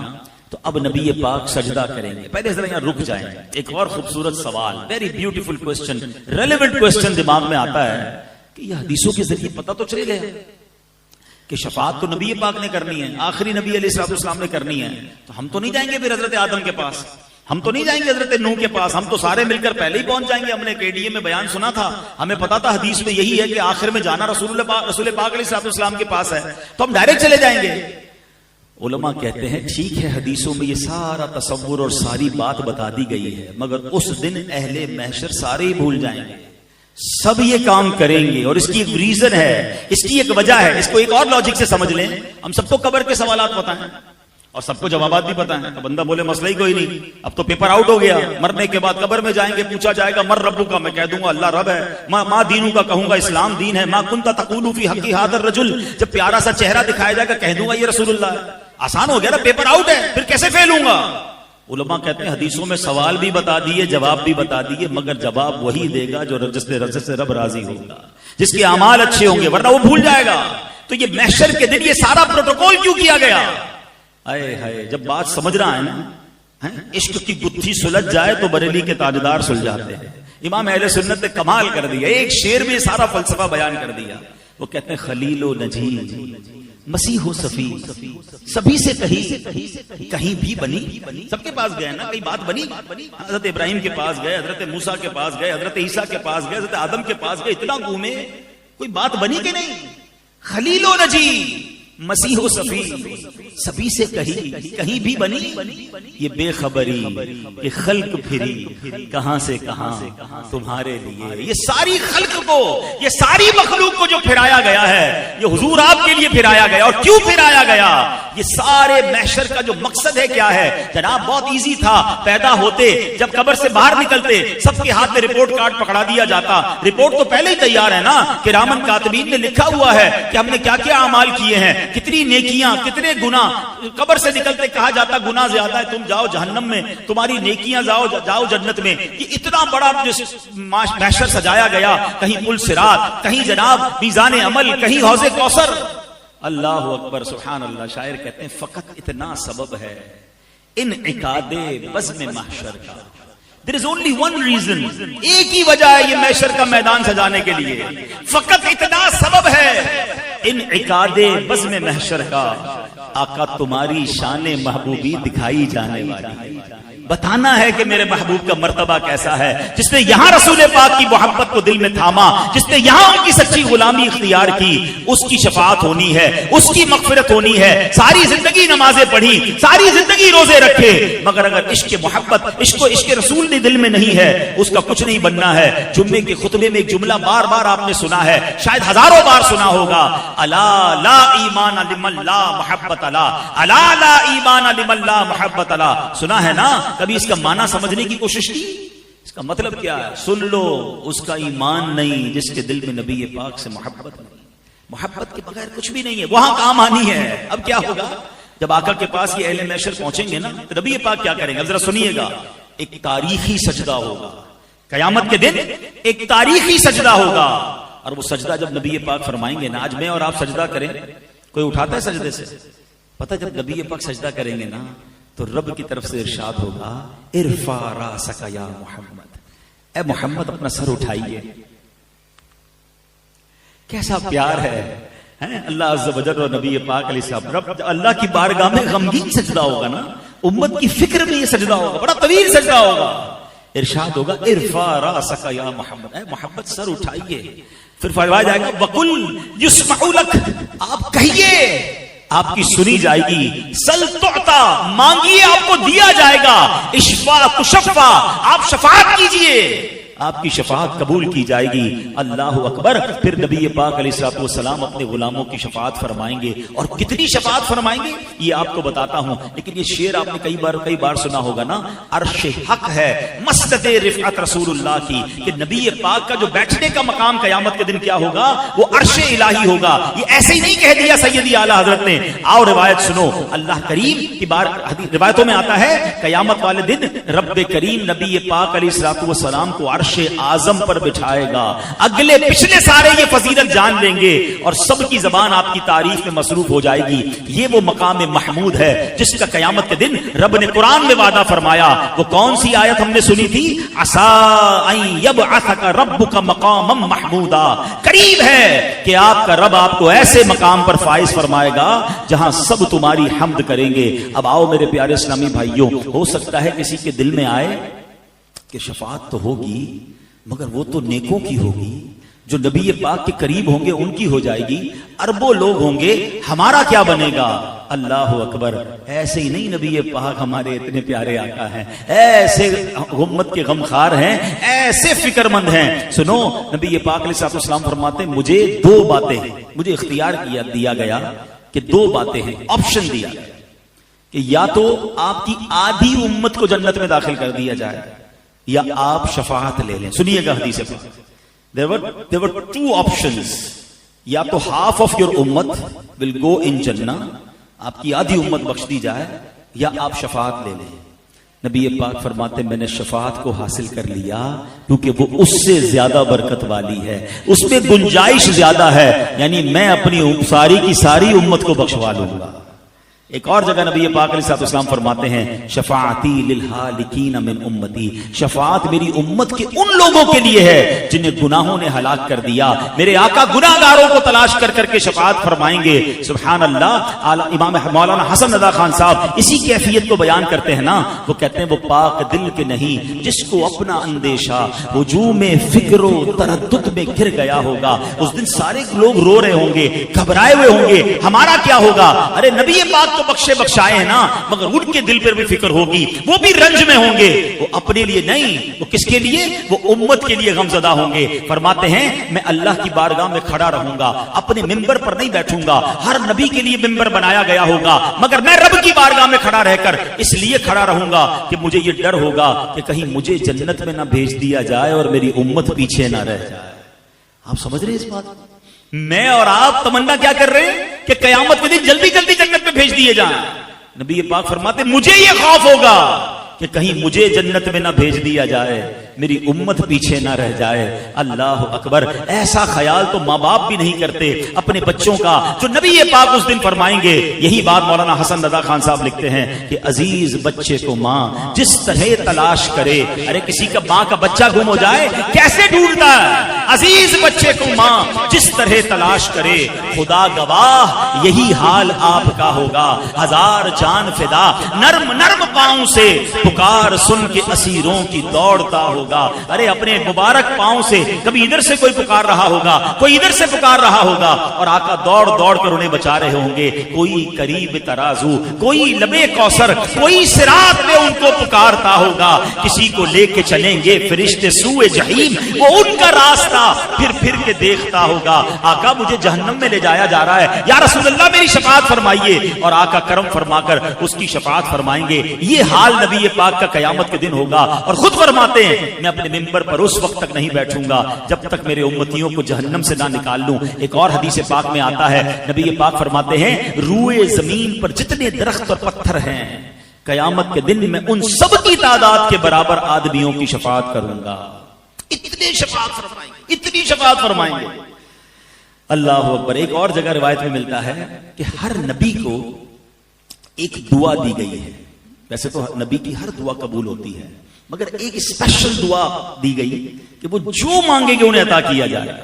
تو اب نبی پاک سجدہ کریں گے۔ پہلے ذرا یہاں رک جائیں، ایک اور خوبصورت سوال، very beautiful question, relevant question دماغ میں آتا ہے کہ یہ حدیثوں کے ذریعے پتہ تو چلے گیا کہ شفاعت تو نبی پاک نے کرنی ہے، آخری نبی علیہ الصلوۃ والسلام نے کرنی ہے، تو ہم تو نہیں جائیں گے پھر حضرت آدم کے پاس، ہم تو نہیں جائیں گے حضرت نوح کے پاس، ہم تو سارے مل کر پہلے ہی پہنچ جائیں گے۔ ہم نے KDA میں بیان سنا تھا، ہمیں پتا تھا حدیث میں یہی ہے کہ آخر میں جانا رسول پاک علیہ الصلوۃ والسلام کے پاس ہے، تو ہم ڈائریکٹ چلے جائیں گے۔ علماء کہتے ہیں ٹھیک ہے حدیثوں میں یہ سارا تصور اور ساری بات بتا دی گئی ہے، مگر اس دن اہل محشر سارے ہی بھول جائیں گے، سب یہ کام کریں گے، اور اس کی ایک ریزن ہے، اس کی ایک وجہ ہے، اس کو ایک اور لاجک سے سمجھ لیں۔ ہم سب کو قبر کے سوالات پتہ ہیں اور سب کو جوابات بھی پتہ ہیں، تو بندہ بولے مسئلہ ہی کوئی نہیں، اب تو پیپر آؤٹ ہو گیا، مرنے کے بعد قبر میں جائیں گے، پوچھا جائے گا مر ربو کا، میں کہہ دوں گا اللہ رب ہے، ماں دینوں کا کہوں گا اسلام دین ہے، ماں کنتا تقول فی حق ھذا الرجل، جب پیارا سا چہرہ دکھایا جائے گا کہہ دوں گا یہ رسول اللہ ہے۔ آسان ہو گیا نا، پیپر آؤٹ ہے، پھر کیسے فیل ہوں گا؟ علماء کہتے ہیں حدیثوں میں سوال بھی بتا دیے، جواب بھی بتا دیے، مگر جواب وہی دے گا جو جس سے رب راضی ہوگا، جس کے اعمال اچھے ہوں گے، ورنہ وہ بھول جائے گا۔ تو یہ محشر کے دن یہ سارا پروٹوکول کیوں کیا گیا؟ اے ہائے، جب بات سمجھ رہا ہے نا، عشق کی گتھی سلجھ جائے تو بریلی کے تاجدار سل جاتے ہیں۔ امام اہل سنت نے کمال کر دیا، ایک شعر میں سارا فلسفہ بیان کر دیا۔ وہ کہتے ہیں خلیل و نجی مسیح و صفی سبھی سے کہیں بھی بنی. سب کے پاس گئے نا, کئی بات بنی. حضرت ابراہیم کے پاس گئے, حضرت موسیٰ کے پاس گئے, حضرت عیسیٰ کے پاس گئے, حضرت آدم کے پاس گئے, اتنا گھومے, کوئی بات بنی کہ نہیں؟ خلیل و نجی, مسیح و صفی سبھی سے کہیں بھی بنی. یہ بے خبری, یہ خلق پھری کہاں سے کہاں تمہارے لیے. یہ ساری خلق کو, یہ ساری مخلوق کو جو پھرایا گیا ہے, یہ حضور آپ کے لیے پھرایا گیا. اور کیوں پھرایا گیا؟ یہ سارے محشر کا جو مقصد ہے کیا ہے جناب؟ بہت ایزی تھا. پیدا ہوتے جب قبر سے باہر نکلتے سب کے ہاتھ میں رپورٹ کارڈ پکڑا دیا جاتا. رپورٹ تو پہلے ہی تیار ہے نا, کرامن کاتبین نے لکھا ہوا ہے کہ ہم نے کیا کیا اعمال کیے ہیں, کتنی نیکیاں, کتنے گناہ. قبر سے نکلتے کہا جاتا گناہ زیادہ ہے, تم جاؤ جہنم میں, تمہاری نیکیاں جاؤ جنت میں. یہ اتنا بڑا محشر سجایا گیا. کہیں پل صراط, کہیں جناب میزان عمل, کہیں حوض کوثر. اللہ اکبر, سبحان اللہ. شاعر کہتے ہیں فقط اتنا سبب ہے انعقاد بزم محشر کا. There is only one reason, ایک ہی وجہ ہے یہ محشر کا میدان سجانے کے لیے. فقط اتنا سبب ہے انعقاد بزم محشر کا. آقا تمہاری شان محبوبی دکھائی جانے والی, بتانا ہے کہ میرے محبوب کا مرتبہ کیسا ہے. جس نے یہاں رسول پاک کی محبت کو دل میں تھاما, جس نے یہاں ان کی سچی غلامی اختیار کی, اس کی شفاعت ہونی ہے, اس کی مغفرت ہونی ہے. ساری زندگی نمازیں پڑھی, ساری زندگی روزے رکھے, مگر اگر عشق محبت, عشق رسول نے دل میں نہیں ہے, اس کا کچھ نہیں بننا ہے. جمعے کے خطبے میں ایک جملہ بار بار آپ نے سنا ہے, شاید ہزاروں بار سنا ہوگا, الا لا ایمان لمن لا محبت لا, الا لا ایمان لمن لا محبت لا. سنا ہے نا؟ کبھی اس کا معنی سمجھنے کی کوشش کی؟ اس کا مطلب کیا ہے؟ سن لو, اس کا ایمان نہیں جس کے دل میں نبی پاک سے محبت نہیں. محبت کے بغیر کچھ بھی نہیں ہے. وہاں کام آنی ہے. اب کیا ہوگا جب آقا کے پاس یہ اہل محشر پہنچیں گے نا, تو نبی پاک کیا کریں گے؟ اب ذرا سنیے گا. ایک تاریخی سجدہ ہوگا قیامت کے دن, ایک تاریخی سجدہ ہوگا. اور وہ سجدہ جب نبی پاک فرمائیں گے نا, آج میں اور آپ سجدہ کریں, کوئی اٹھاتا ہے سجدے سے؟ پتہ جب نبی پاک سجدہ کریں گے نا تو رب کی طرف سے ارشاد ہوگا, ارفع راسک یا محمد, اے محمد اپنا سر اٹھائیے. کیسا پیار ہے اللہ عز و جل اور نبی پاک علیہ السلام. رب اللہ کی بارگاہ میں غمگین سجدہ ہوگا نا, امت کی فکر میں یہ سجدہ ہوگا, بڑا طویل سجدہ ہوگا. ارشاد ہوگا ارفع راسک یا محمد, اے محمد سر اٹھائیے. پھر فرمایا جائے گا وقل یسمع لک, آپ کہیے آپ کی سنی جائے گی. سل تعطا, مانگیے آپ کو دیا جائے گا. اشفا تشفا, آپ شفاعت کیجئے آپ کی شفاعت قبول کی جائے گی. اللہ اکبر. پھر نبی پاک علیہ الصلوۃ والسلام اپنے غلاموں کی شفاعت فرمائیں گے, اور کتنی شفاعت فرمائیں گے یہ آپ کو بتاتا ہوں. لیکن یہ شعر آپ نے کئی بار سنا ہوگا نا, عرش حق ہے مسجد رفعت رسول اللہ کی, کہ نبی پاک کا جو بیٹھنے کا مقام قیامت کے دن کیا ہوگا, وہ عرش الہی ہوگا. یہ ایسے ہی نہیں کہہ دیا سیدی اعلیٰ حضرت نے. آؤ روایت سنو. اللہ کریم کی بار روایتوں میں آتا ہے قیامت والے دن رب کریم نبی پاک علیہ الصلوۃ والسلام کو عرش اعظم پر بٹھائے گا. اگلے پچھلے سارے یہ فضیلت جان لیں گے اور سب کی زبان آپ کی تعریف میں مصروف ہو جائے گی. یہ وہ مقام محمود ہے جس کا قیامت کے دن رب نے قرآن میں وعدہ فرمایا. وہ کون سی آیت ہم نے سنی تھی؟ عسیٰ ان یبعثک ربک مقاما محمودا, قریب ہے کہ آپ کا رب آپ کو ایسے مقام پر فائز فرمائے گا جہاں سب تمہاری حمد کریں گے. اب آؤ میرے پیارے اسلامی بھائیوں, ہو سکتا ہے کسی کے دل میں آئے کہ شفاعت تو ہوگی مگر وہ تو نیکوں کی ہوگی, جو نبی پاک کے قریب ہوں گے ان کی ہو جائے گی. اربوں لوگ ہوں گے, ہمارا کیا بنے گا؟ اللہ اکبر. ایسے ہی نہیں, نبی پاک ہمارے اتنے پیارے آقا ہیں, ایسے امت کے غمخار ہیں, ایسے فکر مند ہیں. سنو, نبی پاک علیہ السلام فرماتے ہیں مجھے دو باتیں, مجھے اختیار دیا گیا کہ دو باتیں ہیں, آپشن دیا گیا کہ یا تو آپ کی آدھی امت کو جنت میں داخل کر دیا جائے یا آپ شفاعت لے لیں. سنیے گا حدیث پاک, there were two options. یا تو half of your ummah will go in Jannah, آپ کی آدھی امت بخش دی جائے, یا آپ شفاعت لے لیں. نبی پاک فرماتے میں نے شفاعت کو حاصل کر لیا کیونکہ وہ اس سے زیادہ برکت والی ہے, اس میں گنجائش زیادہ ہے. یعنی میں اپنی ساری کی ساری امت کو بخشوا لوں گا. ایک اور جگہ نبی پاک علیہ الصلوۃ والسلام فرماتے ہیں شفاعتی للہالکین من امتی، شفاعت میری امت کے ان لوگوں کے لیے ہے جنہیں گناہوں نے ہلاک کر دیا، میرے آقا گناہگاروں کو تلاش کر کر کے شفاعت فرمائیں گے۔ سبحان اللہ۔ امام مولانا حسن رضا خان صاحب اسی کیفیت کو بیان کرتے ہیں نا، وہ کہتے ہیں وہ پاک دل کے نہیں جس کو اپنا اندیشہ ہجوم فکر و تردد میں گر گیا ہوگا، اس دن سارے لوگ رو رہے ہوں گے، گھبرائے ہوئے ہوں گے، ہمارا کیا ہوگا؟ ارے نبی پاک تو بخشے بخشائے ہیں نا، مگر ان کے دل پر بھی فکر ہوگی، وہ بھی رنج میں ہوں گے، وہ اپنے لیے نہیں، وہ کس کے لیے؟ وہ امت کے لیے غمزدہ ہوں گے۔ فرماتے ہیں میں اللہ کی بارگاہ میں کھڑا رہوں گا، اپنے ممبر پر نہیں بیٹھوں گا، ہر نبی کے لیے ممبر بنایا گیا ہوگا، مگر میں رب کی بارگاہ میں کھڑا رہ کر اس لیے کھڑا رہوں گا کہ مجھے یہ ڈر ہوگا کہ کہیں مجھے جنت میں نہ بھیج دیا جائے اور میری امت پیچھے نہ رہ جائے۔ آپ سمجھ رہے ہیں اس بات؟ میں اور آپ تمنا کیا کر رہے ہیں کہ قیامت کے دن جلدی جلدی جنت میں بھیج دیے جائیں۔ نبی پاک فرماتے مجھے یہ خوف ہوگا کہ کہیں مجھے جنت میں نہ بھیج دیا جائے، میری امت پیچھے نہ رہ جائے۔ اللہ اکبر۔ ایسا خیال تو ماں باپ بھی نہیں کرتے اپنے بچوں کا جو نبی پاک اس دن فرمائیں گے۔ یہی بات مولانا حسن رضا خان صاحب لکھتے ہیں کہ عزیز بچے کو ماں جس طرح تلاش کرے، ارے کسی کا ماں کا بچہ گم ہو جائے کیسے ڈھونڈتا ہے؟ عزیز بچے کو ماں جس طرح تلاش کرے، خدا گواہ یہی حال آپ کا ہوگا۔ ہزار جان فدا نرم نرم پاؤں سے پکار سن کے اسیروں کی دوڑتا ہوگا۔ ارے اپنے مبارک پاؤں سے کبھی ادھر سے کوئی پکار رہا ہوگا، کوئی ادھر سے پکار رہا ہوگا، اور آقا دوڑ دوڑ کر انہیں بچا رہے ہوں گے۔ کوئی قریب ترازو، کوئی لبے کوثر، کوئی صراط میں ان کو پکارتا ہوگا۔ کسی کو لے کے چلیں گے فرشتے سوئے جہنم، وہ ان کا راستہ پھر پھر کے دیکھتا ہوگا۔ آقا مجھے جہنم میں لے جایا جا رہا ہے، یا رسول اللہ میری شفاعت فرمائیے، اور آقا کرم فرما کر اس کی شفاعت فرمائیں گے۔ یہ حال نبی پاک کا قیامت کے دن ہوگا، اور خود فرماتے ہیں میں اپنے ممبر پر اس وقت تک نہیں بیٹھوں گا جب تک میرے امتیوں کو جہنم سے نہ نکال لوں۔ ایک اور حدیث پاک میں آتا ہے، نبی پاک فرماتے ہیں روئے زمین پر جتنے درخت اور پتھر ہیں قیامت کے دن میں ان سب کی تعداد کے برابر آدمیوں کی شفاعت کروں گا۔ اتنی شفاعت فرمائیں گے، اتنی شفاعت فرمائیں گے۔ اللہ اکبر۔ ایک اور جگہ روایت میں ملتا ہے کہ ہر نبی کو ایک دعا دی گئی ہے۔ ویسے تو نبی کی ہر دعا قبول ہوتی ہے، مگر ایک اسپیشل دعا دی گئی کہ وہ جو مانگیں گے انہیں عطا کیا جائے گا۔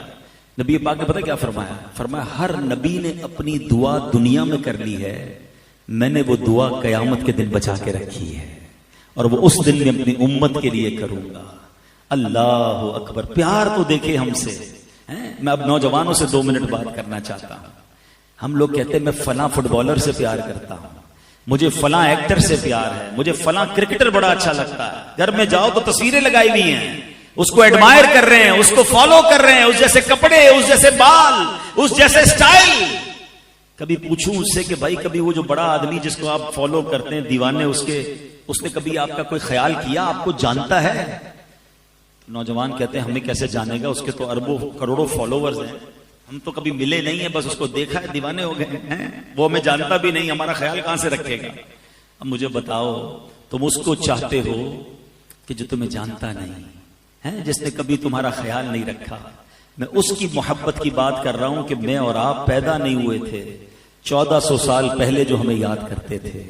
نبی پاک نے پتہ کیا فرمایا؟ فرمایا ہر نبی نے اپنی دعا دنیا میں کر لی ہے، میں نے وہ دعا قیامت کے دن بچا کے رکھی ہے، اور وہ اس دن میں اپنی امت کے لیے کروں گا۔ اللہ اکبر۔ پیار تو دیکھے ہم سے۔ میں اب نوجوانوں سے 2 منٹ بات کرنا چاہتا ہوں۔ ہم لوگ کہتے ہیں میں فلاں فٹ بالر سے پیار کرتا ہوں، مجھے فلاں ایکٹر سے پیار ہے، مجھے فلاں کرکٹر بڑا اچھا لگتا ہے۔ گھر میں جاؤ تو تصویریں لگائی ہوئی ہیں، اس کو ایڈمائر کر رہے ہیں، اس کو فالو کر رہے ہیں، اس جیسے کپڑے، اس جیسے بال، اس جیسے سٹائل۔ کبھی پوچھوں اس سے کہ بھائی کبھی وہ جو بڑا آدمی جس کو آپ فالو کرتے ہیں دیوانے اس نے کبھی آپ کا کوئی خیال کیا، آپ کو جانتا ہے؟ نوجوان کہتے ہیں ہمیں کیسے جانے گا، اس کے تو اربوں کروڑوں فالوورز ہیں، ہم تو کبھی ملے نہیں ہیں، بس اس کو دیکھا ہے دیوانے ہو گئے ہیں، وہ ہمیں جانتا بھی نہیں، ہمارا خیال کہاں سے رکھے گا؟ اب مجھے بتاؤ تم اس کو چاہتے ہو کہ جو تمہیں جانتا نہیں ہے، جس نے کبھی تمہارا خیال نہیں رکھا؟ میں اس کی محبت کی بات کر رہا ہوں کہ میں اور آپ پیدا نہیں ہوئے تھے 1400 سال پہلے جو ہمیں یاد کرتے تھے،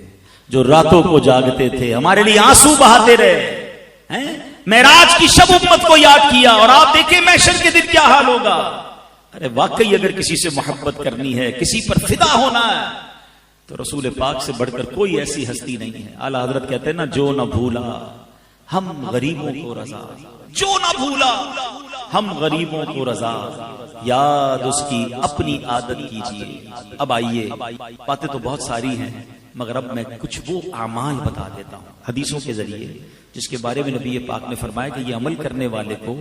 جو راتوں کو جاگتے تھے، ہمارے لیے آنسو بہاتے رہے، معراج کی شب امت کو یاد کیا، اور آپ دیکھیں محشر کے دن کیا حال ہوگا۔ ارے واقعی اگر کسی سے محبت کرنی ہے، کسی پر فدا ہونا ہے، تو رسول پاک سے بڑھ کر کوئی ایسی ہستی نہیں ہے۔ اعلیٰ حضرت کہتے ہیں نا، جو نہ بھولا ہم غریبوں کو رضا، جو نہ بھولا ہم غریبوں کو رضا، یاد اس کی اپنی عادت کیجیے۔ اب آئیے، باتیں تو بہت ساری ہیں، مگر اب میں کچھ وہ اعمال بتا دیتا ہوں حدیثوں کے ذریعے جس کے بارے میں نبی پاک نے فرمایا کہ یہ عمل کرنے والے کو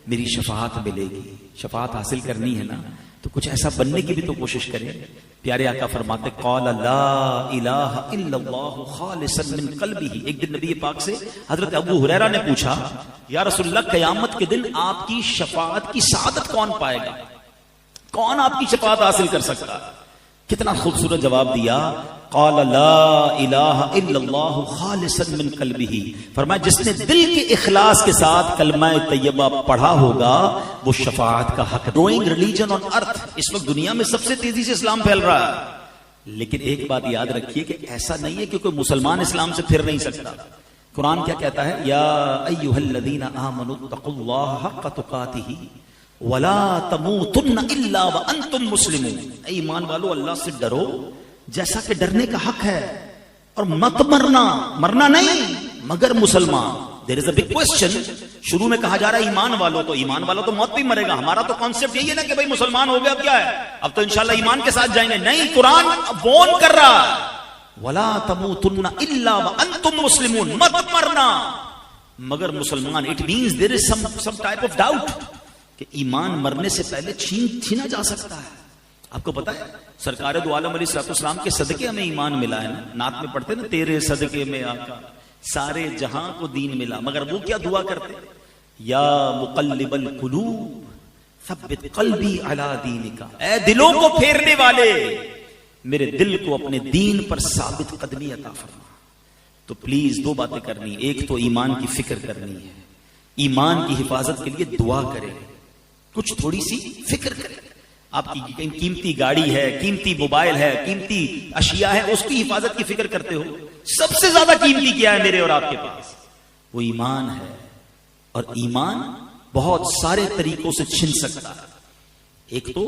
میری شفاعت ملے گی۔ شفاعت حاصل کرنی ہے نا، تو کچھ ایسا بننے کی بھی تو کوشش کریں۔ پیارے آقا فرماتے قال لا الہ الا اللہ خالصا من قلبہ۔ ایک دن نبی پاک سے حضرت ابو ہریرہ نے پوچھا، یا رسول اللہ قیامت کے دن آپ کی شفاعت کی سعادت کون پائے گا؟ کون آپ کی شفاعت حاصل کر سکتا؟ کتنا خوبصورت جواب دیا، قال لا الہ الا اللہ خالصا من قلبہ۔ فرمایا جس نے دل کے اخلاص کے ساتھ کلمہ طیبہ پڑھا ہوگا وہ شفاعت کا حق۔ گروئنگ ریلیجن آن ارتھ، اس وقت دنیا میں سب سے تیزی سے اسلام پھیل رہا ہے، لیکن ایک بات یاد رکھیے کہ ایسا نہیں ہے کہ کوئی مسلمان اسلام سے پھر نہیں سکتا. قرآن کیا کہتا ہے؟ یا ایھا الذین آمنوا اتقوا اللہ حق تقاتہ ولا تموتن الا وانتم مسلمون. اے ایمان والو اللہ سے ڈرو جیسا کہ ڈرنے کا حق ہے, اور مت مرنا نہیں مگر مسلمان. دیر از اے بگ کوسچن. شروع میں کہا جا رہا ہے ایمان والو, تو ایمان والا تو موت بھی مرے گا. ہمارا تو کانسیپٹ یہی ہے نا کہ بھائی مسلمان ہو گیا, اب کیا ہے, اب تو انشاءاللہ ایمان کے ساتھ جائیں گے. نہیں, قرآن وارن کر رہا ہے ولا تموتن الا وانتم مسلمون, مت مرنا مگر مسلمان. It means there is some type of doubt کہ ایمان مرنے سے پہلے چھینا جا سکتا ہے. آپ کو پتا ہے سرکار دو عالم علیہ السلام کے صدقے ہمیں ایمان ملا ہے نا. نعت میں پڑھتے نا, تیرے صدقے میں آقا سارے جہاں کو دین ملا. مگر وہ کیا دعا کرتے؟ یا مقلب القلوب ثبت قلبی علی دینک, اے دلوں کو پھیرنے والے میرے دل کو اپنے دین پر ثابت قدمی عطا فرما. تو پلیز دو باتیں کرنی. ایک تو ایمان کی فکر کرنی ہے, ایمان کی حفاظت کے لیے دعا کرے, کچھ تھوڑی سی فکر کرے. آپ کی قیمتی گاڑی ہے, قیمتی موبائل ہے, قیمتی اشیاء ہے, اس کی حفاظت کی فکر کرتے ہو. سب سے زیادہ قیمتی کیا ہے میرے اور آپ کے پاس؟ وہ ایمان ہے. اور ایمان بہت سارے طریقوں سے چھن سکتا ہے. ایک تو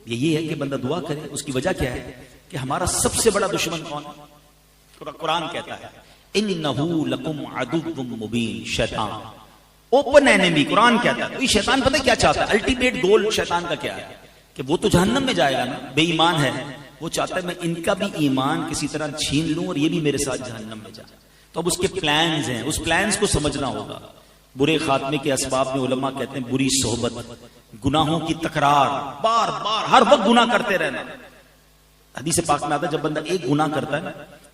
یہ ہے کہ بندہ دعا کرے. اس کی وجہ کیا ہے کہ ہمارا سب سے بڑا دشمن کون ہے؟ قرآن کہتا ہے انہ لکم عدو مبین, شیطان, اوپن اینیمی. قرآن کہتا ہے. تو یہ شیطان پتہ کیا چاہتا ہے؟ الٹیمیٹ گول شیطان کا کیا ہے کہ وہ تو جہنم میں جائے گا نا, بے ایمان ہے. وہ چاہتا ہے میں ان کا بھی ایمان کسی طرح چھین لوں اور یہ بھی میرے ساتھ جہنم میں جائے. تو اب اس کے پلانز ہیں, اس پلانز کو سمجھنا ہوگا. برے خاتمے کے اسباب میں علماء کہتے ہیں بری صحبت, گناہوں کی تکرار, بار بار ہر وقت گناہ کرتے رہنا. حدیث پاک میں آتا ہے جب بندہ ایک گناہ کرتا ہے نا,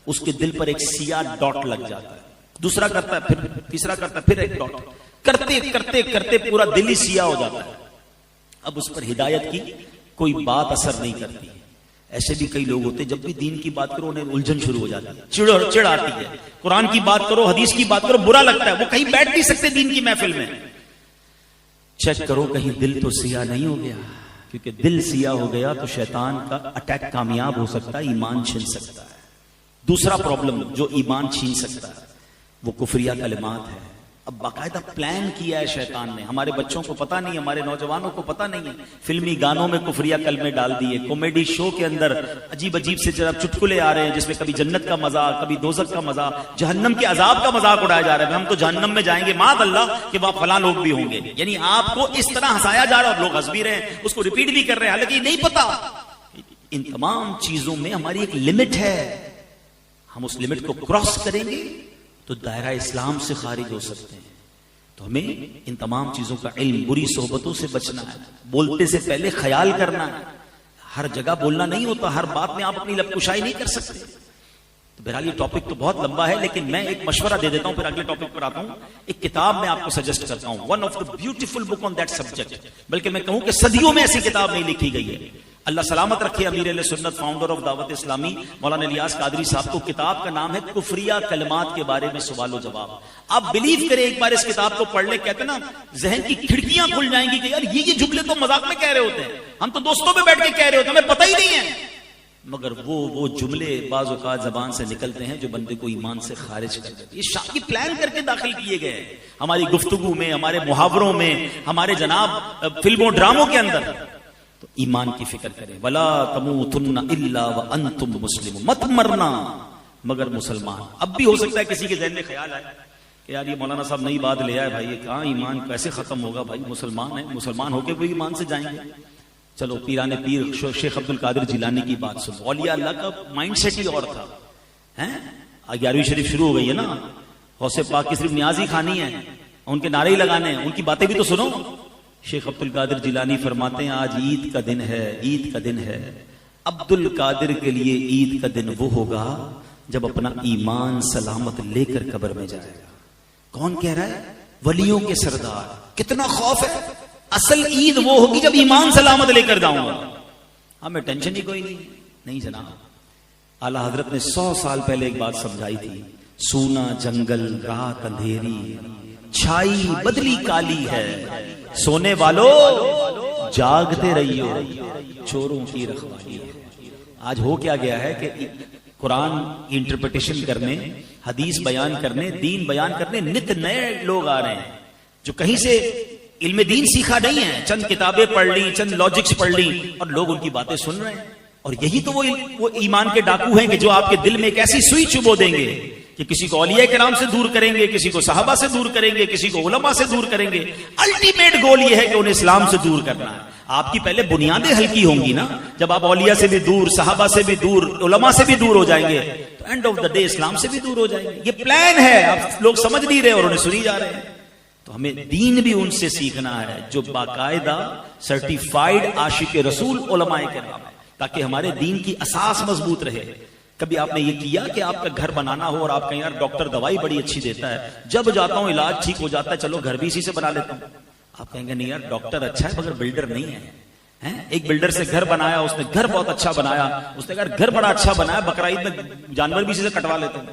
اس کے دل پر ایک سیاہ ڈاٹ لگ جاتا ہے. دوسرا کرتا ہے, پھر تیسرا کرتا ہے, پھر ایک ڈاٹ. کرتے کرتے کرتے پورا دل ہی سیاہ ہو جاتا ہے. اب اس پر ہدایت کی کوئی بات اثر نہیں کرتی. ایسے بھی کئی لوگ ہوتے ہیں جب بھی دین کی بات کرو انہیں الجھن شروع ہو جاتی ہے, چڑ آتی ہے. قرآن کی بات کرو, حدیث کی بات کرو, برا لگتا ہے. وہ کہیں بیٹھ نہیں سکتے دین کی محفل میں. چیک کرو کہیں دل تو سیاہ نہیں ہو گیا, کیونکہ دل سیاہ ہو گیا تو شیطان کا اٹیک کامیاب ہو سکتا ہے, ایمان چھین سکتا ہے. دوسرا پرابلم جو ایمان چھین سکتا ہے وہ کفریہ کلمات ہے. اب باقاعدہ پلان کیا ہے شیطان نے. ہمارے بچوں کو پتا نہیں, ہمارے نوجوانوں کو پتا نہیں ہے. فلمی گانوں میں کفریہ کلمے ڈال دیے, کامیڈی شو کے اندر عجیب عجیب سے چٹکلے آ رہے ہیں جس میں کبھی جنت کا مذاق, کبھی دوزخ کا مذاق, جہنم کے عذاب کا مذاق اڑایا جا رہا ہے. ہم تو جہنم میں جائیں گے, معاذ اللہ کہ وہاں فلاں لوگ بھی ہوں گے. یعنی آپ کو اس طرح ہنسایا جا رہا ہے اور لوگ ہنس بھی رہے ہیں, اس کو ریپیٹ بھی کر رہے ہیں, حالانکہ نہیں پتا. ان تمام چیزوں میں ہماری ایک لمٹ ہے. ہم اس لمٹ کو کراس کریں گے تو دائرہ اسلام سے خارج ہو سکتے ہیں. تو ہمیں ان تمام چیزوں کا علم, بری صحبتوں سے بچنا ہے, بولتے سے پہلے خیال کرنا ہے. ہر جگہ بولنا نہیں ہوتا, ہر بات میں آپ اپنی لب کشائی نہیں کر سکتے. تو بہرحال یہ ٹاپک تو بہت لمبا ہے, لیکن میں ایک مشورہ دے دیتا ہوں, پھر اگلے ٹاپک پر آتا ہوں. ایک کتاب میں آپ کو سجیسٹ کرتا ہوں, one of the beautiful book on that subject. بلکہ میں کہوں کہ صدیوں میں ایسی کتاب نہیں لکھی گئی ہے. اللہ سلامت رکھے امیر اہل سنت, فاؤنڈر آف دعوت اسلامی, مولانا الیاس قادری صاحب کو کتاب کا نام ہے کفریہ کلمات کے بارے میں سوال و جواب. آپ بلیو کریں, ایک بار اس کتاب کو پڑھ لیں, کہتے ہیں نا ذہن کی کھڑکیاں کھل جائیں گی کہ یار یہ جملے تو مذاق میں کہہ رہے ہوتے ہیں, ہم تو دوستوں میں بیٹھ کے کہہ رہے ہوتے ہیں, ہمیں پتہ ہی نہیں ہے. مگر وہ جملے بعض اوقات زبان سے نکلتے ہیں جو بندے کو ایمان سے خارج کر دیتے ہیں. یہ شاکی پلان کر کے داخل کیے گئے ہیں ہماری گفتگو میں, ہمارے محاوروں میں, ہمارے جناب فلموں ڈراموں کے اندر. تو ایمان کی فکر کریں. ولا تموتن الا وانتم مسلمون, مت مرنا مگر مسلمان. اب بھی ہو سکتا ہے کسی کے ذہن میں خیال آئے کہ یار یہ مولانا صاحب نئی بات لے آئے, بھائی یہ کہاں ایمان کیسے ختم ہوگا, بھائی مسلمان ہے, مسلمان ہو کے بھی ایمان سے جائیں گے. چلو پیران پیر شیخ عبد القادر جیلانی کی بات سنو. اولیاء اللہ کا مائنڈ سیٹ ہی اور تھا. 11ویں شریف شروع ہو گئی ہے نا, غوث پاک کی صرف نیازی خانی ہے, ان کے نعرے ہی لگانے ہیں, ان کی باتیں بھی تو سنو. شیخ عبد القادر جیلانی فرماتے ہیں آج عید کا دن ہے, عید کا دن ہے. عبد القادر کے لیے عید کا دن وہ ہوگا جب اپنا ایمان سلامت لے کر قبر میں جائے گا. کون کہہ رہا ہے؟ ولیوں کے سردار. کتنا خوف ہے. اصل عید وہ ہوگی جب ایمان سلامت لے کر جاؤں گا. ہمیں ٹینشن ہی کوئی نہیں جناب. اعلیٰ حضرت نے 100 سال پہلے ایک بات سمجھائی تھی, سونا جنگل رات اندھیری, چھائی بدلی کالی ہے, سونے والو جاگتے رہیو, چوروں کی رکھوالی ہے. آج ہو کیا گیا ہے کہ قرآن کی انٹرپریٹیشن کرنے، حدیث بیان کرنے، دین بیان کرنے نت نئے لوگ آ رہے ہیں جو کہیں سے علم دین سیکھا نہیں ہے، چند کتابیں پڑھ لی، چند لاجکس پڑھ لی اور لوگ ان کی باتیں سن رہے ہیں. اور یہی تو وہ ایمان کے ڈاکو ہیں کہ جو آپ کے دل میں ایک ایسی سوئی چبو دیں گے کہ کسی کو اولیاء کرام سے دور کریں گے، کسی کو صحابہ سے دور کریں گے، کسی کو علماء سے دور کریں گے. الٹیمیٹ گول یہ ہے کہ انہیں اسلام سے دور کرنا ہے. آپ کی پہلے بنیادیں ہلکی ہوں گی نا، جب آپ اولیاء سے بھی دور، صحابہ سے بھی دور، علماء سے بھی دور ہو جائیں گے تو اینڈ آف دا ڈے اسلام سے بھی دور ہو جائیں گے. یہ پلان ہے، آپ لوگ سمجھ نہیں رہے اور انہیں سنی جا رہے ہیں. تو ہمیں دین بھی ان سے سیکھنا ہے جو باقاعدہ سرٹیفائیڈ عاشق رسول علماء کرام ہے، تاکہ ہمارے دین کی اساس مضبوط رہے. کبھی آپ نے یہ کیا کہ آپ کا گھر بنانا ہو اور آپ کہیں یار ڈاکٹر دوائی بڑی اچھی دیتا ہے، جب جاتا ہوں علاج ٹھیک ہو جاتا ہے، چلو گھر بھی اسی سے بنا لیتا ہوں. آپ کہیں گے نہیں یار ڈاکٹر اچھا ہے مگر بلڈر نہیں ہے. ایک بلڈر سے گھر بنایا، اس نے گھر بہت اچھا بنایا، اس نے کہا گھر بڑا اچھا بنایا، بقرعید میں جانور بھی اسی سے کٹوا لیتا ہوں.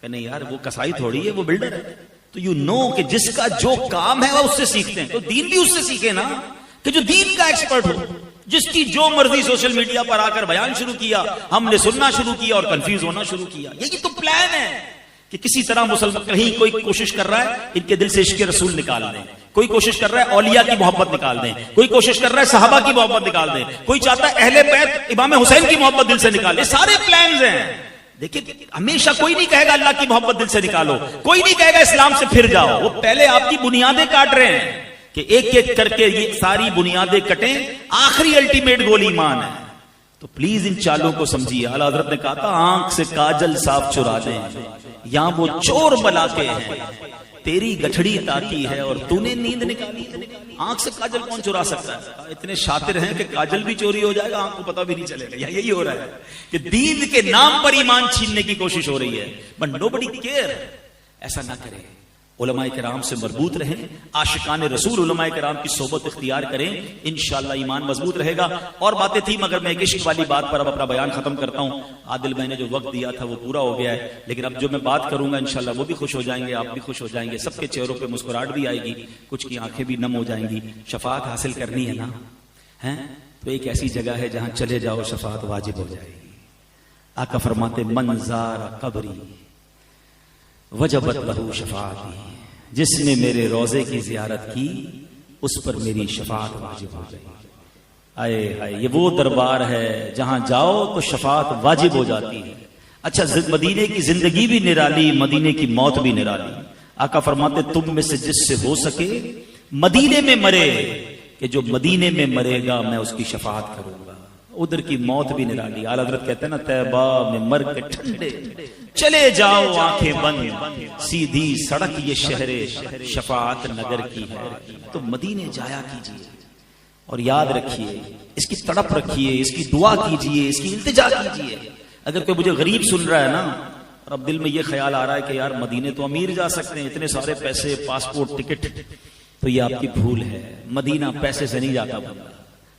کہ نہیں یار وہ کسائی تھوڑی ہے، وہ بلڈر ہے. تو یو نو کہ جس کا جو کام ہے وہ اس سے سیکھتے ہیں، تو دین بھی اس سے سیکھے نا، کہ جو دین کا ایکسپرٹ ہو. جس کی جو مرضی سوشل میڈیا پر آ کر بیان شروع کیا، ہم نے سننا شروع کیا اور کنفیوز ہونا شروع کیا. یہی تو پلان ہے کہ کسی طرح مسلمان، کہیں کوئی کوشش کر رہا ہے ان کے دل سے عشق رسول نکال دیں، کوئی کوشش کر رہا ہے اولیاء کی محبت نکال دیں، کوئی کوشش کر رہا ہے صحابہ کی محبت نکال دیں، کوئی چاہتا ہے اہل بیت امام حسین کی محبت دل سے نکال. یہ سارے پلانز ہیں. دیکھیں ہمیشہ کوئی نہیں کہے گا اللہ کی محبت دل سے نکالو، کوئی نہیں کہے گا اسلام سے پھر جاؤ. وہ پہلے آپ کی بنیادیں کاٹ رہے ہیں کہ ایک ایک کر کے یہ ساری بنیادیں کٹیں. آخری الٹیمیٹ گول ایمان ہے. تو پلیز ان چالوں کو سمجھیے. اعلیٰ حضرت نے کہا تھا آنکھ سے کاجل صاف چرا دیں، یہاں وہ چور بلاتے ہیں، تیری گٹھڑی تاکی ہے اور تو نے نیند نکالی. آنکھ سے کاجل کون چرا سکتا ہے؟ اتنے شاطر ہیں کہ کاجل بھی چوری ہو جائے گا، آنکھ کو پتہ بھی نہیں چلے گا. یہی ہو رہا ہے کہ دین کے نام پر ایمان چھیننے کی کوشش ہو رہی ہے. But nobody care. ایسا نہ کرے. علماء کرام سے مربوط رہیں، عاشقان رسول علماء کرام کی صحبت اختیار کریں، انشاءاللہ ایمان مضبوط رہے گا. اور باتیں تھیں مگر میں ایک عشق والی بات پر اب اپنا بیان ختم کرتا ہوں. عادل بھائی نے جو وقت دیا تھا وہ پورا ہو گیا ہے، لیکن اب جو میں بات کروں گا انشاءاللہ وہ بھی خوش ہو جائیں گے، آپ بھی خوش ہو جائیں گے، سب کے چہروں پہ مسکراہٹ بھی آئے گی، کچھ کی آنکھیں بھی نم ہو جائیں گی. شفاعت حاصل کرنی ہے نا، تو ایک ایسی جگہ ہے جہاں چلے جاؤ شفاعت واجب ہو جائے گی. آقا فرماتے من زار قبری وجبت لہ شفاعتی، جس نے میرے روزے کی زیارت کی اس پر میری شفاعت واجب ہو جائے. آئے ہائے، یہ وہ دربار ہے جہاں جاؤ تو شفاعت واجب ہو جاتی ہے. اچھا مدینے کی زندگی بھی نرالی، مدینے کی موت بھی نرالی. آقا فرماتے تم میں سے جس سے ہو سکے مدینے میں مرے، کہ جو مدینے میں مرے گا میں اس کی شفاعت کروں گا. ادھر کی موت بھی نرالی. اعلیٰ حضرت کہتے ہیں نا طیبہ میں مر کے ٹھنڈے چلے جاؤ آنکھیں بند، سیدھی سڑک یہ شہر شفاعت نگر کی ہے. تو مدینے جایا کیجیے اور یاد رکھیے، اس کی تڑپ رکھیے، اس کی دعا کیجیے، اس کی التجا کیجیے. اگر کوئی مجھے غریب سن رہا ہے نا اور اب دل میں یہ خیال آ رہا ہے کہ یار مدینے تو امیر جا سکتے ہیں، اتنے سارے پیسے، پاسپورٹ، ٹکٹ، تو یہ آپ کی بھول ہے. مدینہ پیسے سے نہیں جاتا بندہ.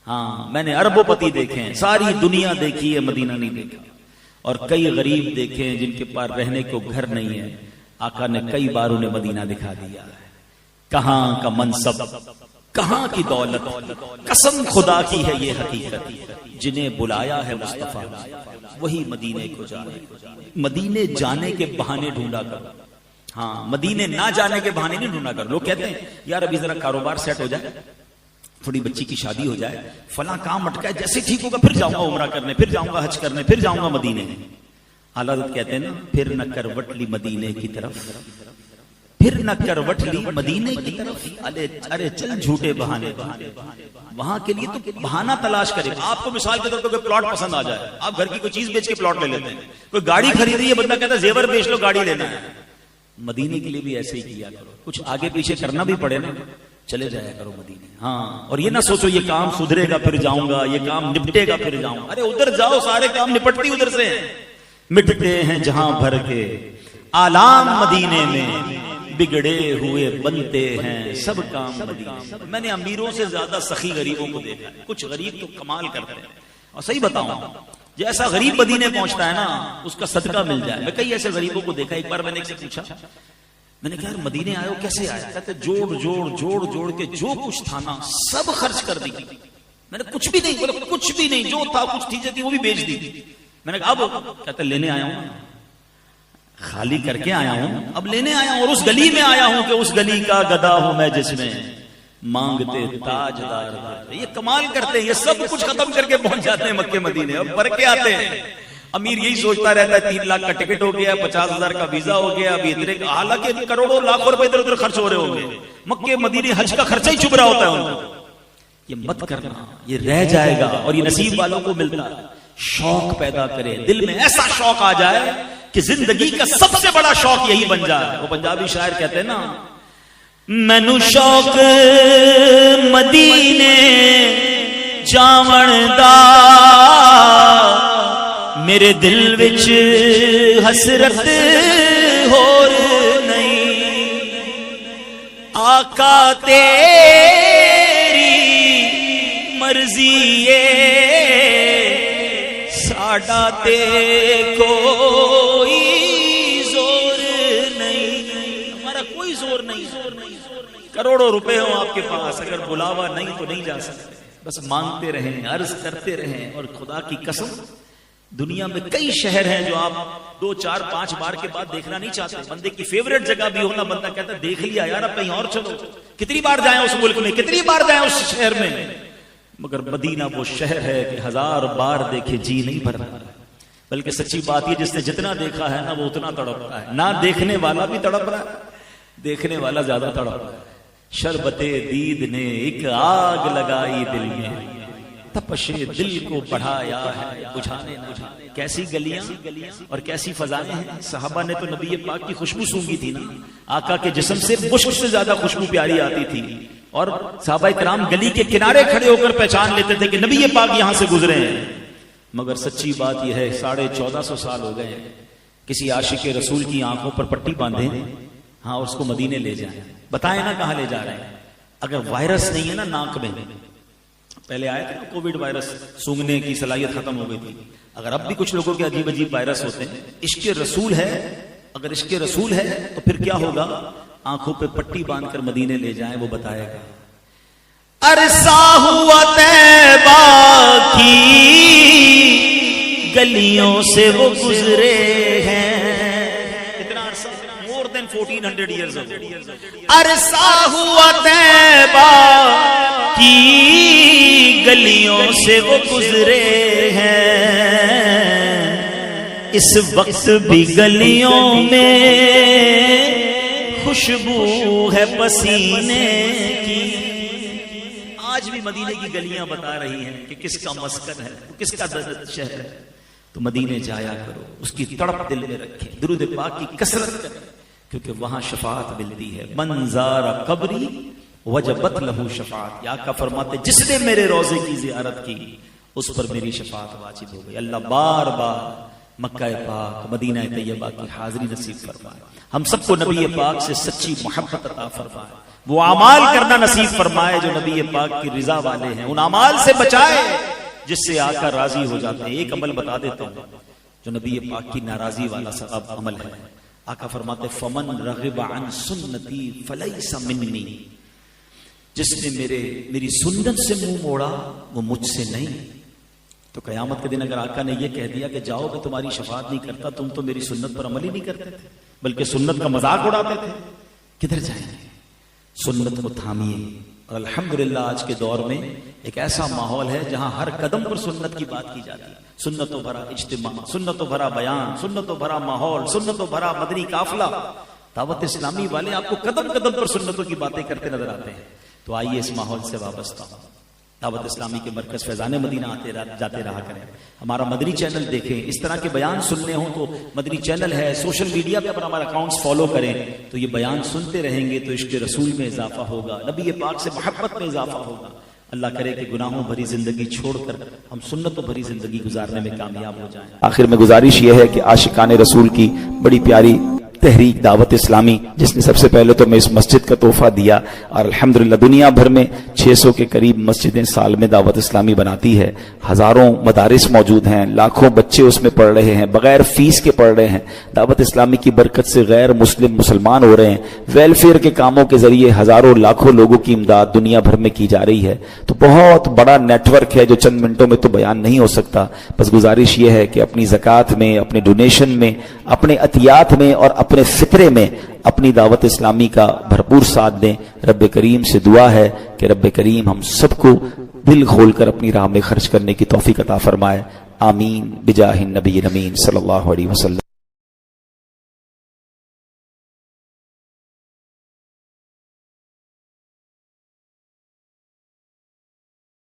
ہاں میں نے اربوں پتی دیکھے ہیں، ساری دنیا دیکھی ہے، مدینہ نہیں دیکھا. اور کئی غریب دیکھے ہیں جن کے پاس رہنے کو گھر نہیں ہے، آقا نے کئی بار انہیں مدینہ دکھا دیا ہے. کہاں کا منصب، کہاں کی دولت، قسم خدا کی ہے یہ حقیقت، جنہیں بلایا ہے مصطفیٰ وہی مدینے کو جائے. مدینے جانے کے بہانے ڈھونڈا کر، ہاں مدینے نہ جانے کے بہانے نہیں ڈھونڈا کر. لوگ کہتے ہیں یار ابھی ذرا کاروبار سیٹ ہو جائے، تھوڑی بچی کی شادی ہو جائے، فلاں کام اٹکا ہے، جیسے ٹھیک ہوگا پھر جاؤں گا عمرہ کرنے، پھر جاؤں گا حج کرنے، پھر جاؤں گا مدینے. اعلیٰ حضرت کہتے ہیں نا پھر نہ کروٹ لی مدینے کی طرف، پھر نہ کروٹ لی مدینے کی طرف. ارے چل جھوٹے بہانے، وہاں کے لیے تو بہانہ تلاش کرے. آپ کو مثال کے طور پر کوئی پلاٹ پسند آ جائے، آپ گھر کی کوئی چیز بیچ کے پلاٹ لے لیتے ہیں. کوئی گاڑی خریدی ہے، بندہ کہتا ہے زیور بیچ لو گاڑی لینا ہے. مدینے کے لیے بھی ایسے ہی کیا کرو، کچھ آگے پیچھے کرنا بھی پڑے نا، چلے جایا کرو مدینے. ہاں اور یہ نہ سوچو یہ کام سدھرے گا پھر جاؤں گا، یہ کام نپٹے گا پھر جاؤں گا. ارے ادھر جاؤ، سارے کام نپٹتی ادھر سے ہیں. مٹتے ہیں جہاں بھر کے آلام مدینے میں، بگڑے ہوئے بنتے ہیں سب کام مدینے. میں نے امیروں سے زیادہ سخی غریبوں کو دیکھا ہے. کچھ غریب تو کمال کرتے ہیں. اور صحیح بتاؤں، جیسا غریب مدینے پہنچتا ہے نا اس کا صدقہ مل جائے. میں کئی ایسے غریبوں کو دیکھا. ایک بار میں نے ایک سے پوچھا، میں نے کہا یار مدینے آئے ہو کیسے آئے؟ کہتے جوڑ کے جو کچھ تھا نا سب خرچ کر دی. میں نے کچھ بھی نہیں، کچھ بھی نہیں، جو تھا کچھ چیزیں تھی وہ بھی بیچ دی. میں نے کہا اب کہتے لینے آیا ہوں، خالی کر کے آیا ہوں، اب لینے آیا ہوں، اور اس گلی میں آیا ہوں کہ اس گلی کا گدا ہوں میں جس میں مانگتے تاجدار۔ یہ کمال کرتے ہیں، یہ سب کچھ ختم کر کے پہنچ جاتے ہیں مکے مدینے اور بھر کے آتے ہیں۔ امیر یہی سوچتا رہتا ہے 3 لاکھ کا ٹکٹ ہو گیا، 50,000 کا ویزا ہو گیا، ابھی اتنے، حالانکہ کروڑوں لاکھوں روپے ادھر ادھر خرچ ہو رہے ہوں گے، مکے مدینے حج کا خرچہ ہی چپ رہا ہوتا ہے ان کو۔ یہ مت کرنا، یہ رہ جائے گا، اور یہ نصیب والوں کو ملتا ہے۔ شوق پیدا کرے، دل میں ایسا شوق آ جائے کہ زندگی کا سب سے بڑا شوق یہی بن جائے۔ وہ پنجابی شاعر کہتے ہیں نا، مینوں شوق مدینے جاون دا، میرے دل وچ حسرت ہور نہیں، آقا تیری مرضی ساڈا تے کوئی زور نہیں، ہمارا کوئی زور نہیں۔ کروڑوں روپے ہوں آپ کے پاس، اگر بلاوا نہیں تو نہیں جا سکتے، بس مانگتے رہیں، عرض کرتے رہیں۔ اور خدا کی قسم دنیا میں کئی شہر ہیں جو آپ 2 4 5 بار کے بعد دیکھنا نہیں چاہتے۔ بندے کی فیوریٹ جگہ بھی ہونا، بندہ کہتا ہے دیکھ لیا یار اب کہیں اور چلو، کتنی بار جائیں اس ملک میں، کتنی بار جائیں اس شہر میں، مگر مدینہ وہ شہر ہے کہ 1000 بار دیکھے جی نہیں بھر رہا۔ بلکہ سچی بات یہ، جس نے جتنا دیکھا ہے نا وہ اتنا تڑپ رہا ہے، نہ دیکھنے والا بھی تڑپ رہا ہے، دیکھنے والا زیادہ تڑپ رہا ہے۔ شربت دید نے ایک آگ لگائی دل میں، تپش دل کو بڑھایا ہے بجھانے نہ۔ کیسی گلیاں اور کیسی فضائیں ہیں۔ صحابہ نے تو نبی پاک کی خوشبو سونگی تھی نا، آقا کے جسم سے مشک سے زیادہ خوشبو پیاری آتی تھی، اور صحابہ کرام گلی کے کنارے کھڑے ہو کر پہچان لیتے تھے کہ نبی پاک یہاں سے گزرے ہیں۔ مگر سچی بات یہ ہے 1450 سال ہو گئے، کسی عاشق رسول کی آنکھوں پر پٹی باندھیں، ہاں اس کو مدینے لے جائیں، بتائیں نا کہاں لے جا رہے ہیں۔ اگر وائرس نہیں ہے نا ناک میں، پہلے آیا تھا کووڈ وائرس، سونگنے کی صلاحیت ختم ہو گئی تھی، اگر اب بھی کچھ لوگوں کے عجیب عجیب وائرس ہوتے ہیں، عشق رسول ہے، اگر عشق رسول ہے تو پھر کیا ہوگا؟ آنکھوں پہ پٹی باندھ کر مدینے لے جائیں، وہ بتائے گا۔ عرصہ ہوا طیبہ کی گلیوں سے وہ گزرے ہیں، اتنا عرصہ، مور دین 1400 ایئرز۔ عرصہ ہوا طیبہ کی گلیوں سے وہ گزرے ہیں، اس وقت بھی گلیوں میں خوشبو ہے پسینے کی۔ آج بھی مدینے کی گلیاں بتا رہی ہیں کہ کس کا مسکن ہے، کس کا شہر ہے۔ تو مدینے جایا کرو، اس کی تڑپ دل میں رکھیں، درود پاک کی کثرت کریں، کیونکہ وہاں شفاعت ملتی ہے۔ من زار قبری وجبت لہو شفاعت، یا کا فرماتے جس نے میرے روضے کی زیارت کی اس پر میری شفاعت واجب ہو گئی۔ اللہ بار بار مکہ پاک مدینہ طیبہ کی حاضری نصیب فرمائے، ہم سب کو نبی پاک سے سچی محبت عطا فرمائے، وہ اعمال کرنا نصیب فرمائے جو نبی پاک کی رضا والے ہیں، ان اعمال سے بچائے جس سے آقا راضی ہو جاتے ہیں۔ ایک عمل بتا دیتا ہوں جو نبی پاک کی ناراضی والا سبب عمل ہے۔ آقا فرماتے فمن رغب عن سنتی فلیس منی، جس نے میری سنت سے منہ موڑا وہ مجھ سے نہیں۔ تو قیامت کے دن اگر آقا نے یہ کہہ دیا کہ جاؤ میں تمہاری شفاعت نہیں کرتا، تم تو میری سنت پر عمل ہی نہیں کرتے تھے بلکہ سنت کا مذاق اڑاتے تھے، کدھر جائیں گے؟ سنت کو تھامیے۔ اور الحمدللہ آج کے دور میں ایک ایسا ماحول ہے جہاں ہر قدم پر سنت کی بات کی جاتی ہے، سنتوں بھرا اجتماع، سنتوں بھرا بیان، سنتوں بھرا ماحول، سنتوں بھرا مدنی قافلہ۔ دعوت اسلامی والے آپ کو قدم قدم پر سنتوں کی باتیں کرتے نظر آتے ہیں۔ تو آئیے اس ماحول سے وابستہ ہوں، دعوت اسلامی کے مرکز فیضان مدینہ آتے جاتے رہا کریں، ہمارا مدنی چینل دیکھیں، اس طرح کے بیان سننے ہوں تو مدنی چینل ہے، سوشل میڈیا پہ اپنا ہمارا اکاؤنٹس فالو کریں، تو یہ بیان سنتے رہیں گے تو عشق رسول میں اضافہ ہوگا، نبی پاک سے محبت میں اضافہ ہوگا۔ اللہ کرے کہ گناہوں بھری زندگی چھوڑ کر ہم سنتوں بھری زندگی گزارنے میں کامیاب ہو جائیں۔ آخر میں گزارش یہ ہے کہ عاشقان رسول کی بڑی پیاری تحریک دعوت اسلامی، جس نے سب سے پہلے تو میں اس مسجد کا تحفہ دیا، اور الحمدللہ دنیا بھر میں 600 کے قریب مسجدیں سال میں دعوت اسلامی بناتی ہے، ہزاروں مدارس موجود ہیں، لاکھوں بچے اس میں پڑھ رہے ہیں، بغیر فیس کے پڑھ رہے ہیں، دعوت اسلامی کی برکت سے غیر مسلم مسلمان ہو رہے ہیں، ویلفیئر کے کاموں کے ذریعے ہزاروں لاکھوں لوگوں کی امداد دنیا بھر میں کی جا رہی ہے۔ تو بہت بڑا نیٹ ورک ہے جو چند منٹوں میں تو بیان نہیں ہو سکتا۔ بس گزارش یہ ہے کہ اپنی زکوٰۃ میں، اپنے ڈونیشن میں، اپنے عطیات میں اور اپنے فطرے میں اپنی دعوت اسلامی کا بھرپور ساتھ دیں۔ رب کریم سے دعا ہے کہ رب کریم ہم سب کو دل کھول کر اپنی راہ میں خرچ کرنے کی توفیق عطا فرمائے۔ آمین بجاہ النبی الامین صلی اللہ علیہ وسلم۔